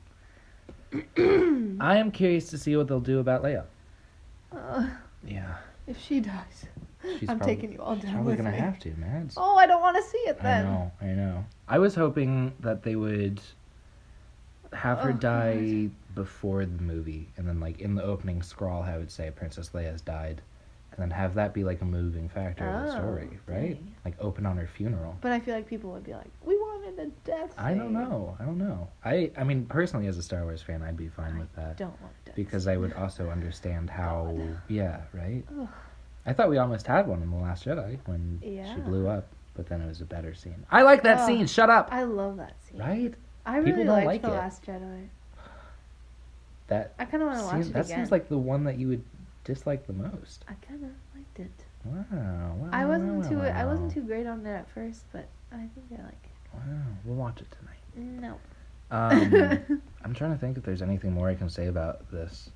I am curious to see what they'll do about Leia. Yeah, If she dies, she's I'm probably, taking you all she's down probably with gonna me. have to, man. It's- Oh, I don't want to see it I then. know. I was hoping that they would have her Oh, die before the movie, and then like in the opening scroll, have it say Princess Leia's died, and then have that be like a moving factor of the story, right? dang. Like open on her funeral. But I feel like people would be like, "We wanted a death." I don't scene." know. I mean, personally, as a Star Wars fan, I'd be fine with that Don't want a death. because I would also understand how. God. Yeah, right. Ugh. I thought we almost had one in The Last Jedi when Yeah. she blew up, but then it was a better scene. I like that Oh. scene. Shut up. I love that scene. Right. I People really don't liked like The it. Last Jedi. That I kind of want to watch it that again. seems like the one that you would dislike the most. I kind of liked it. Wow. I wasn't too great on it at first, but I think I like it. Wow. We'll watch it tonight. No. I'm trying to think if there's anything more I can say about this.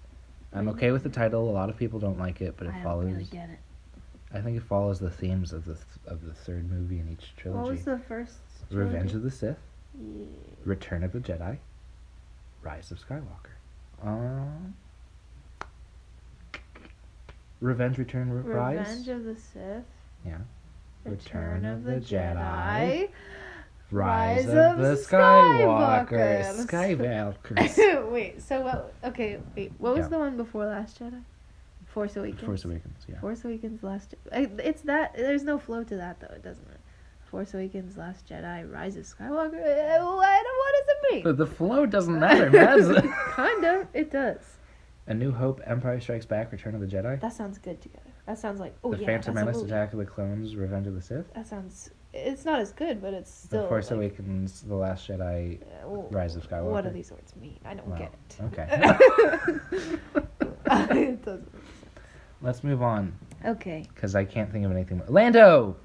I'm okay with the title. A lot of people don't like it, but it I don't follows. really get it. I think it follows the themes of the third movie in each trilogy. What was the first? Revenge of the Sith, Yeah. Return of the Jedi, Rise of Skywalker. Revenge, Return, Rise. Revenge of the Sith. Yeah. Return of the Jedi. Rise of the Skywalkers. Skywalkers. Wait. So what? Okay. Wait. What was Yeah. the one before Last Jedi? Force Awakens. Force Awakens, yeah. Force Awakens, Last. It's that. There's no flow to that though. It doesn't. Force Awakens, Last Jedi, Rise of Skywalker. What does it mean? But the flow doesn't matter, man. Kind of. It does. A New Hope, Empire Strikes Back, Return of the Jedi. That sounds good together. That sounds like The Phantom that's a Menace, movie. Attack of the Clones, Revenge of the Sith. That sounds. It's not as good, but it's still. The Force like, Awakens, The Last Jedi, Rise of Skywalker. What do these words mean? I don't Wow. get it. Okay. It doesn't. Let's move on, Okay. because I can't think of anything more. Lando!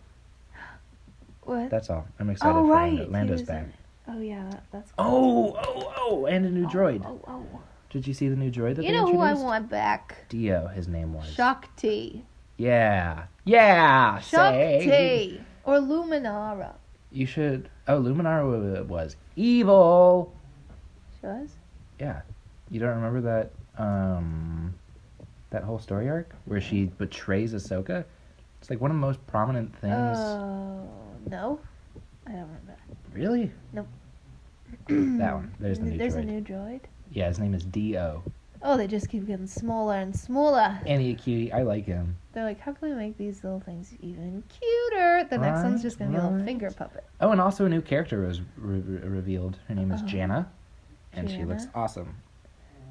What? That's all. I'm excited Oh for right. Lando. Lando's He was back. in it. Oh yeah, that's. Oh, and a new droid. Oh. Did you see the new droid that You they know who I introduced? want back? Dio, his name was. Shakti. Yeah, Shakti. say. Or Luminara. You should. Oh, Luminara was evil. She was? Yeah. You don't remember that that whole story arc where she betrays Ahsoka? It's like one of the most prominent things. Oh, no. I don't remember that. Really? Nope. That one. There's the new There's droid. a new droid? Yeah, his name is Dio. Oh, they just keep getting smaller and smaller. And he a cutie. I like him. They're like, how can we make these little things even cuter? The next one's just going to be a little Right. finger puppet. Oh, and also a new character was revealed. Her name is Oh. Janna, and she looks Janna? awesome.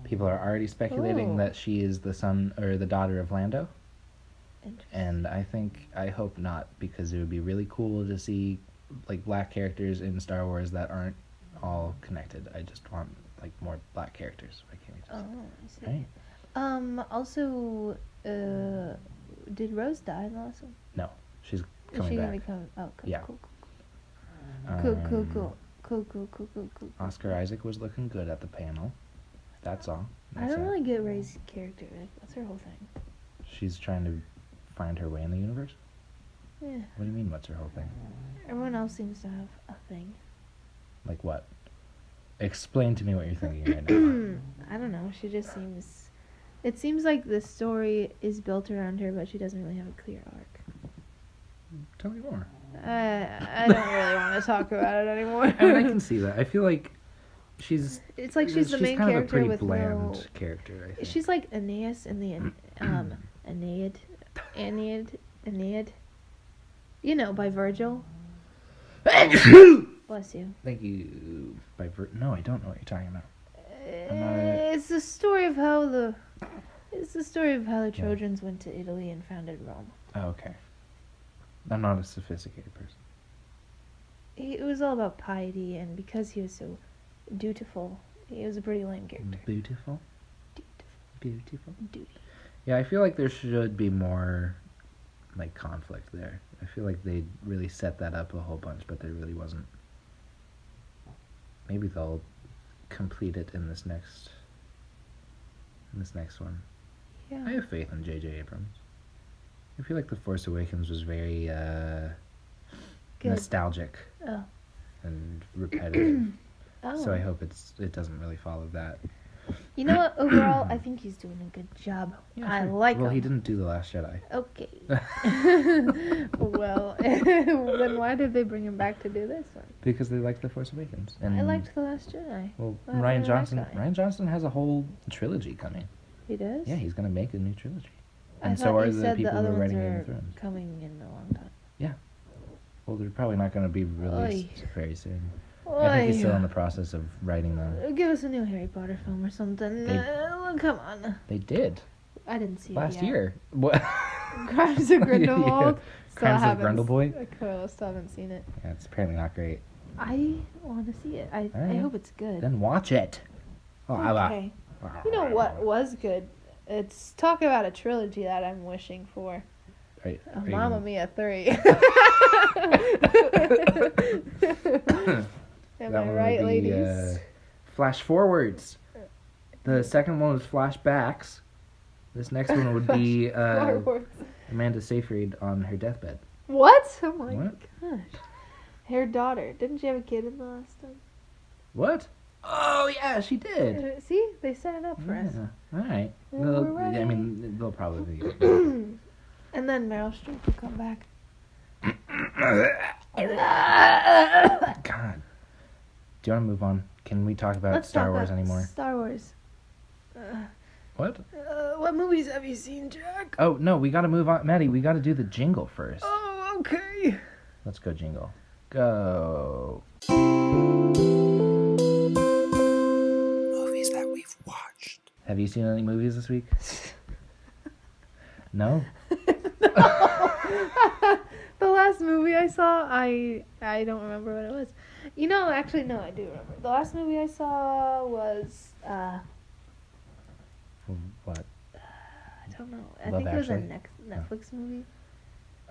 People are already speculating Ooh. that she is the son or the daughter of Lando. And I hope not, because it would be really cool to see like black characters in Star Wars that aren't all connected. I just want like more black characters. Why can't we just? I see. Right? Also, did Rose die in the last one? No, she's Is coming she back. gonna be coming? Oh, cool, Yeah. cool. Um, Cool. Oscar Isaac was looking good at the panel. That's all. I That's don't it. really get Ray's character. Like, what's her whole thing? She's trying to find her way in the universe. Yeah. What do you mean? What's her whole thing? Everyone else seems to have a thing. Like what? Explain to me what you're thinking right now. I don't know. She just seems. It seems like the story is built around her, but she doesn't really have a clear arc. Tell me more. I don't really want to talk about it anymore. I mean, I can see that. I feel like she's. It's like she's the main kind character of a pretty with bland no. character. I think. She's like Aeneas in the Aeneid. You know, by Virgil. Bless you. Thank you. No, I don't know what you're talking about. It's the story of how the. It's the story of how the Trojans went to Italy and founded Rome. Oh, okay. I'm not a sophisticated person. It was all about piety, and because he was so dutiful, he was a pretty lame character. Beautiful. Dutiful. Beautiful. Duty. Yeah, I feel like there should be more, like, conflict there. I feel like they really set that up a whole bunch, but there really wasn't. Maybe they'll complete it in this next one. Yeah. I have faith in J.J. Abrams. I feel like The Force Awakens was very Good. nostalgic Oh. and repetitive. Oh. So I hope it doesn't really follow that. You know what? Overall, I think he's doing a good job. Yeah, I sure. like Well, him. he didn't do The Last Jedi. Okay. Well, then why did they bring him back to do this one? Because they liked The Force Awakens. And I liked The Last Jedi. Well, What happened Ryan to that Johnson. guy? Ryan Johnson has a whole trilogy coming. He does? Yeah, he's gonna make a new trilogy. I And thought so are you the said people the who other are ones writing Game are of Thrones. coming in a long time. Well, they're probably not gonna be released very soon. I think he's Oy. still in the process of writing them. Give us a new Harry Potter film or something. Come on. They did I didn't see last it yet. year. What? Crimes of Grindelwald. Still Crimes of haven't- Grindelboy? I still haven't seen it. Yeah, it's apparently not great. I want to see it. I Alright. hope it's good. Then watch it. Oh, Okay. You know what was good? It's talk about a trilogy that I'm wishing for. Right. Mamma Mia 3. Am I right, ladies? Flash forwards. The second one was flashbacks. This next one would be Forwards. Amanda Seyfried on her deathbed. What? Oh my What? gosh. Her daughter. Didn't she have a kid in the last one? What? Oh yeah, she did. See? They set it up for us. Yeah. All right. Yeah, Well, we're ready. I mean, they'll probably. And then Meryl Streep will come back. God. Do you want to move on? Can we talk about Let's Star talk Wars about anymore? Star Wars. What? What movies have you seen, Jack? Oh no, we got to move on, Maddie. We got to do the jingle first. Oh, okay. Let's go jingle. Go. Movies that we've watched. Have you seen any movies this week? No? The last movie I saw, I don't remember what it was. You know, actually, no, I do remember. The last movie I saw was, What? I don't know. I Love think it was a Actually? Netflix movie.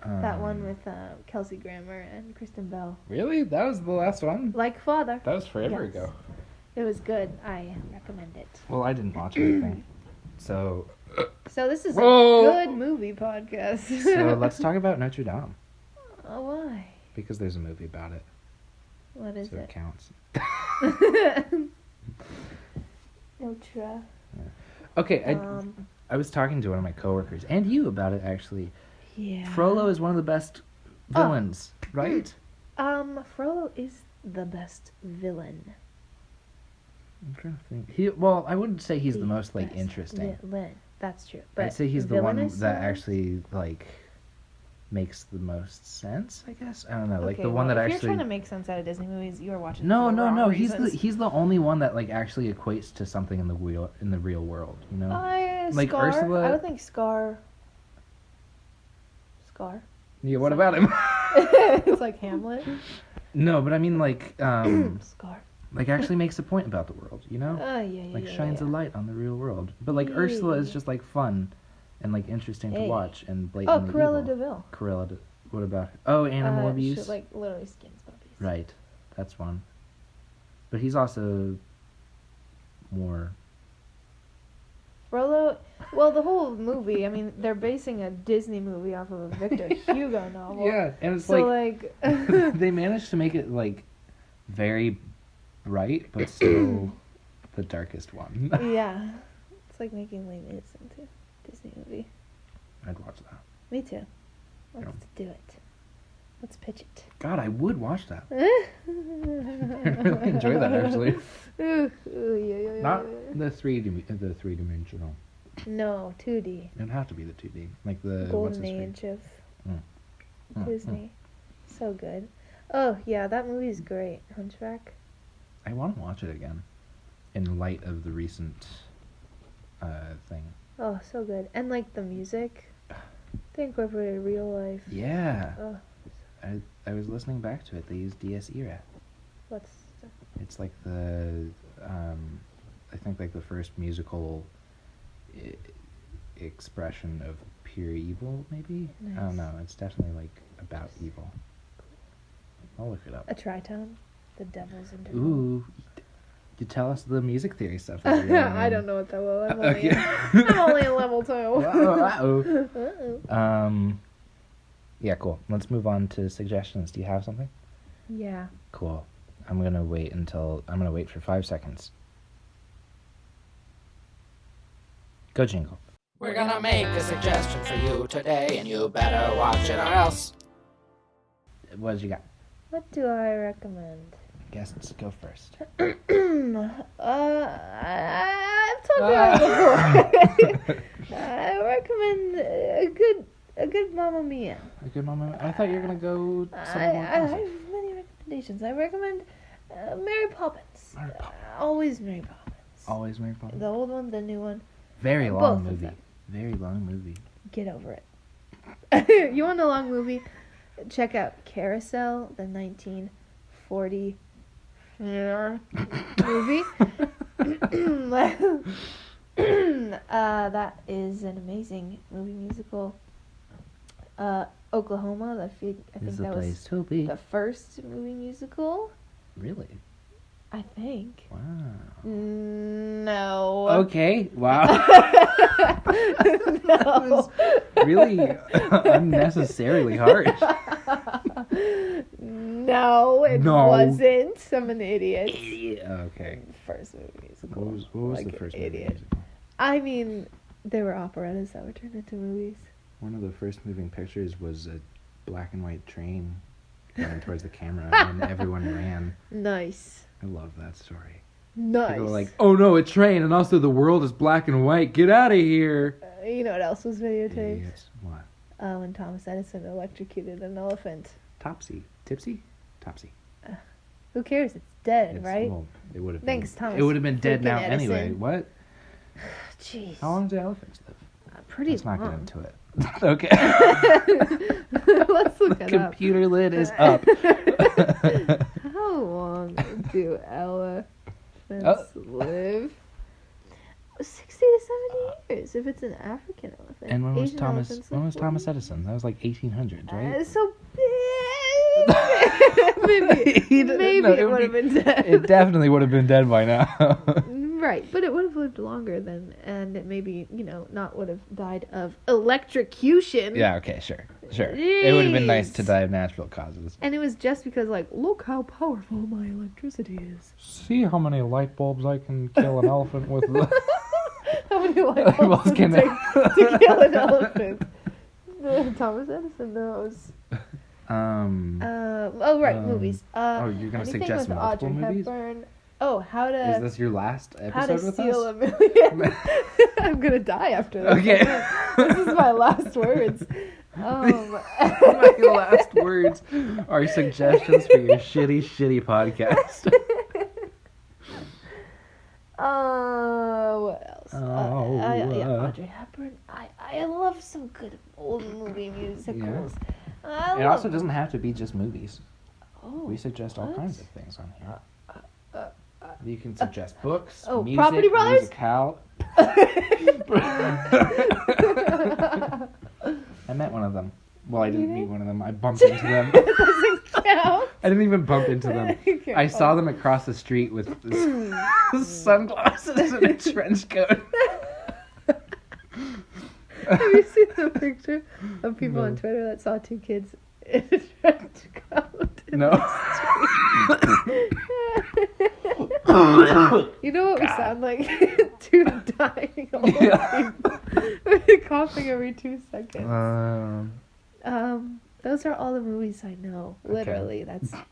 That one with Kelsey Grammer and Kristen Bell. Really? That was the last one? Like Father. That was forever Yes. ago. It was good. I recommend it. Well, I didn't watch anything. So So this is Whoa. a good movie podcast. so let's talk about Notre Dame. Oh, why? Because there's a movie about it. What is So it it? counts. Notre. Okay, I was talking to one of my coworkers and you about it actually. Yeah. Frollo is one of the best villains, right? Frollo is the best villain. I'm trying to think. Well, I wouldn't say he's the most like best interesting. Villain. That's true. But I'd say he's the one villainous that wise- actually like makes the most sense. I guess I don't know, like Okay, the one well, that if actually. you're trying to make sense out of Disney movies, you are watching. No, for the no, wrong no. reasons. He's the only one that like actually equates to something in the real world. You know. Like Scar. Ursula- I would think Scar. Scar. Yeah, what about him? It's like Hamlet. No, but I mean, like, Scar. like actually makes a point about the world, you know? Yeah. Like shines a light on the real world. But like Ursula is just like fun and like interesting to watch and blatantly Cruella evil. DeVille. What about her? Oh, animal abuse. She like literally skins puppies. Right, that's one. But he's also more. Frollo. Well, the whole movie. I mean, they're basing a Disney movie off of a Victor Hugo novel. Yeah, and it's So like they managed to make it like very bright, but still the darkest one. Yeah, it's like making Liam Neeson into a Disney movie. I'd watch that. Me too. Let's Yeah. do it. Let's pitch it. God, I would watch that. I really enjoy that actually. Yeah. Not the three dimensional. No, 2D. It'd have to be the 2D, like the what's Golden his face? Age of Disney. So good. Oh yeah, that movie's great. Hunchback. I want to watch it again, in light of the recent thing. Oh, so good. And like the music, they incorporated real life. Yeah. Oh, I was listening back to it. They used DS Era. what's It's like the I think like the first musical expression of pure evil, maybe. I don't Nice. know. It's definitely like about evil. I'll look it up. a tritone? The devil's interval. Ooh, you tell us the music theory stuff. I don't know what that was. I'm only, Okay. I'm only in level 2. Uh-oh. Uh-oh. Yeah, cool. Let's move on to suggestions. Do you have something? Yeah. Cool. I'm gonna wait for 5 seconds. Go jingle. We're gonna make a suggestion for you today, and you better watch it or else. What did you got? What do I recommend? Guests, go first. I've talked about it before. I recommend a good Mamma Mia. A good moment. I thought you were gonna go I something more have classic. many recommendations. I recommend Mary Poppins. Mary Poppins. Always Mary Poppins. Always Mary Poppins. The old one, the new one. Very both long of movie. them. Very long movie. Get over it. You want a long movie? Check out Carousel, the 1940 movie. That is an amazing movie musical. Oklahoma, I think Is the that place was to be. the first movie musical. Really? I think. Wow. No. Okay. Wow. No. Really unnecessarily harsh. No, it No. wasn't. I'm an idiot. Okay. First movie musical. What was Like the first an movie idiot. musical? I mean, there were operettas that were turned into movies. One of the first moving pictures was a black and white train going towards the camera, and everyone ran. Nice. I love that story. Nice. People were like, "Oh no, a train!" And also, the world is black and white. Get out of here! You know what else was videotaped? Idiots. What? When Thomas Edison electrocuted an elephant. Topsy, tipsy, topsy. Who cares? It's dead, It's- right? Well, it would have. Thanks, Thomas. It would have been dead freaking now Edison. anyway. What? Jeez. How long do elephants live? Pretty Let's not long. get into it. Okay. Let's look The it up. computer lid is up. How long do elephants Oh. live? 60 to 70 years if it's an African elephant. And when was Asian Thomas? elephants When live was Thomas 40. Edison? That was like 1800s, right? So maybe No, it it would have been dead. It definitely would have been dead by now. Right, but it would have lived longer then, and it maybe, not would have died of electrocution. Yeah. Okay. Sure. It would have been nice to Jeez. die of natural causes. And it was just because, look how powerful my electricity is. See how many light bulbs I can kill an elephant with. How many light bulbs does it Can take to kill an elephant? Thomas Edison knows. Movies. You're gonna anything suggest with multiple Audrey movies? Hepburn. Oh, how to Is this your last how to episode with steal us? a million. I'm gonna die after this. Okay. This is my last words. My last words are suggestions for your shitty podcast. What else? Audrey Hepburn. I love some good old movie musicals. It also doesn't have to be just movies. Oh, We suggest all what? kinds of things on here. You can suggest books, oh, music, Property Brothers? musicale. I met one of them. Well, I didn't meet one of them. I bumped into them. Doesn't count. I didn't even bump into them. I saw them across the street with sunglasses and a trench coat. Have you seen the picture of people on Twitter that saw two kids in a trench coat? No. You know what we sound like? Two dying old people. We're coughing every 2 seconds. Those are all the movies I know. Literally,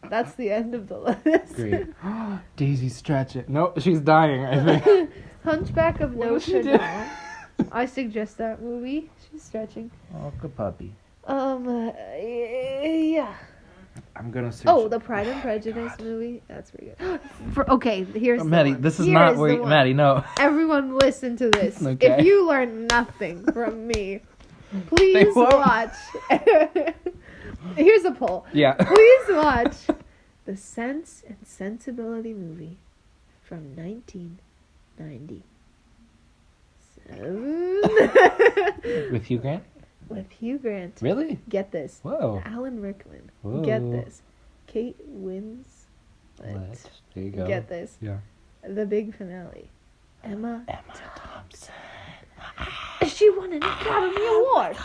that's the end of the list. Great. Daisy stretch it. No, she's dying, I think. Hunchback of What was she Notre Dame. I suggest that movie. She's stretching. Oh, good puppy. Yeah. I'm gonna search. Oh, the Pride and Prejudice movie. That's pretty good. Okay, here's the Maddie, one. this is Here not is where the you, one. Maddie, no. Everyone listen to this. Okay. If you learn nothing from me, please won't. watch. Here's a poll. Yeah. Please watch the Sense and Sensibility movie from 1997 With Hugh Grant? with Hugh Grant. Really? Get this. Whoa. Alan Rickman. Whoa. Get this. Kate Winslet. There you go. Get this. Yeah. The big finale. Emma Thompson. She won an Academy Award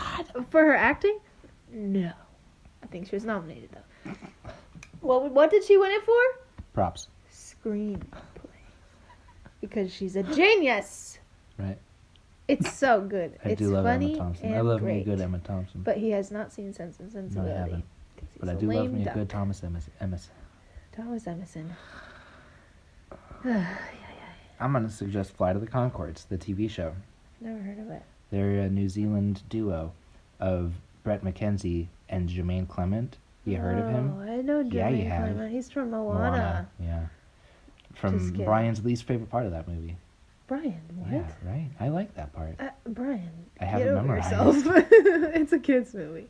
for her acting? No. I think she was nominated though. What did she win it for? Props. Screenplay. Because she's a genius. Right. It's so good. I it's do love funny Emma Thompson. and I love great. me a good Emma Thompson. But he has not seen Sense and No, Sensibility. I haven't. 'Cause he's But I a do love lame me a duck. good Thomas Emerson. Thomas Emerson. I'm gonna suggest Fly to the Conchords, the TV show. Never heard of it. They're a New Zealand duo of Brett McKenzie and Jermaine Clement. You heard of him? Oh, I know Jermaine Yeah, you have. Clement. He's from Moana. Yeah. Just From kidding. Brian's least favorite part of that movie. Brian, what? Yeah, right. I like that part. Brian, I have get it over memorized. yourself. It's a kid's movie.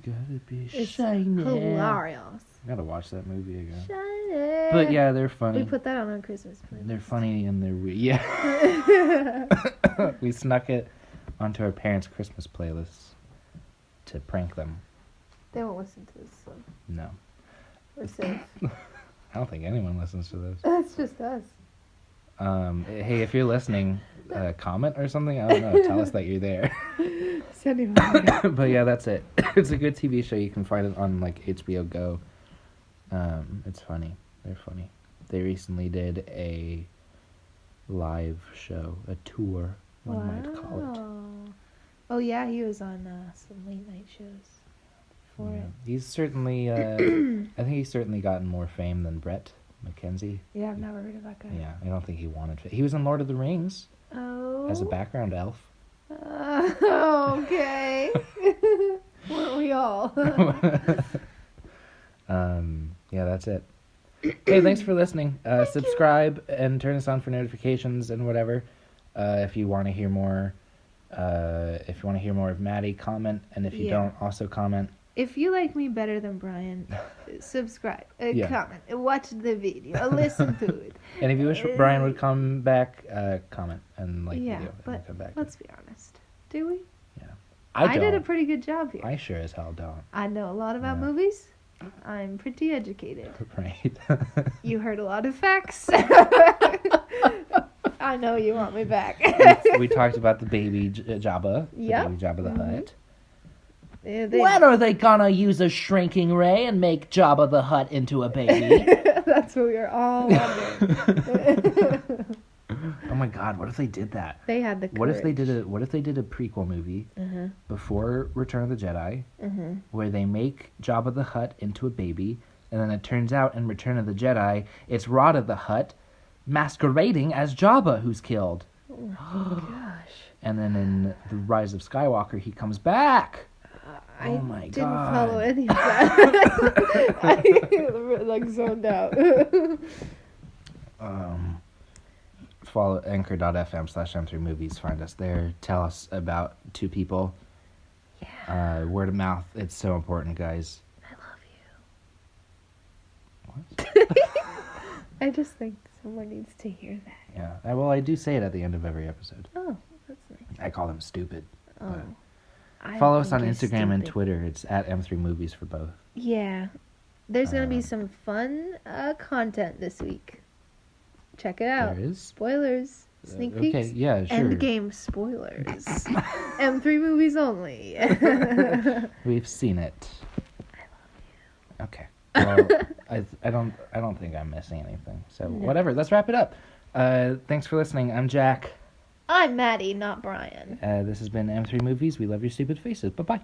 Gotta be It's shiny. hilarious. Gotta watch that movie again. Shiny. But yeah, they're funny. We put that on our Christmas playlist. They're funny and they're weird. Yeah. We snuck it onto our parents' Christmas playlists to prank them. They won't listen to this, so No. we're safe. I don't think anyone listens to this. That's just us. Hey, if you're listening, comment or something. I don't know. Tell us that you're there. Send him. But yeah, that's it. It's a good TV show. You can find it on like HBO Go. It's funny. They're funny. They recently did a live show, a tour, one might call it. Oh yeah, he was on some late night shows for Yeah. it. He's certainly, I think he's certainly gotten more fame than Brett McKenzie. Yeah, I've never heard of that guy. Yeah, I don't think he wanted to. He was in Lord of the Rings Oh. as a background elf. Okay. Weren't we all? Yeah, that's it. Hey, thanks for listening. Subscribe and turn us on for notifications and whatever. If you want to hear more, if you want to hear more of Mady, comment. And if you Yeah. don't, also comment. If you like me better than Brian, subscribe, Yeah. comment, watch the video, listen to it. And if you wish Brian would come back, comment and like the Yeah, video. And but come back. let's be honest. Do we? I did a don't. pretty good job here. I sure as hell don't. I know a lot about Yeah. movies. I'm pretty educated. Right. You heard a lot of facts. I know you want me back. we talked about the baby Jabba. The Yep. baby Jabba the Hutt. Yeah, When are they gonna use a shrinking ray and make Jabba the Hutt into a baby? That's what we were all wondering. Oh my God! What if they did that? They had the courage. What if they did a prequel movie before Return of the Jedi, where they make Jabba the Hutt into a baby, and then it turns out in Return of the Jedi it's Rada the Hutt masquerading as Jabba who's killed. Oh gosh. And then in The Rise of Skywalker he comes back. I Oh my didn't God. follow any of that. I like zoned out. follow anchor.fm/m3movies. Find us there. Tell us about two people. Yeah. Word of mouth. It's so important, guys. I love you. What? I just think someone needs to hear that. Yeah. Well, I do say it at the end of every episode. Oh, that's nice. I call them stupid. Oh. Follow us on think you're Instagram and stupid. Twitter. It's at M3Movies for both. Yeah. There's going to be Um, some fun content this week. Check it out. There is? Spoilers. Sneak peeks. Okay, yeah, sure. Endgame spoilers. M3 movies only. We've seen it. I love you. Okay. Well, I don't think I'm missing anything. So No. whatever. Let's wrap it up. Thanks for listening. I'm Jack. I'm Mady, not Brian. This has been M3 Movies. We love your stupid faces. Bye bye.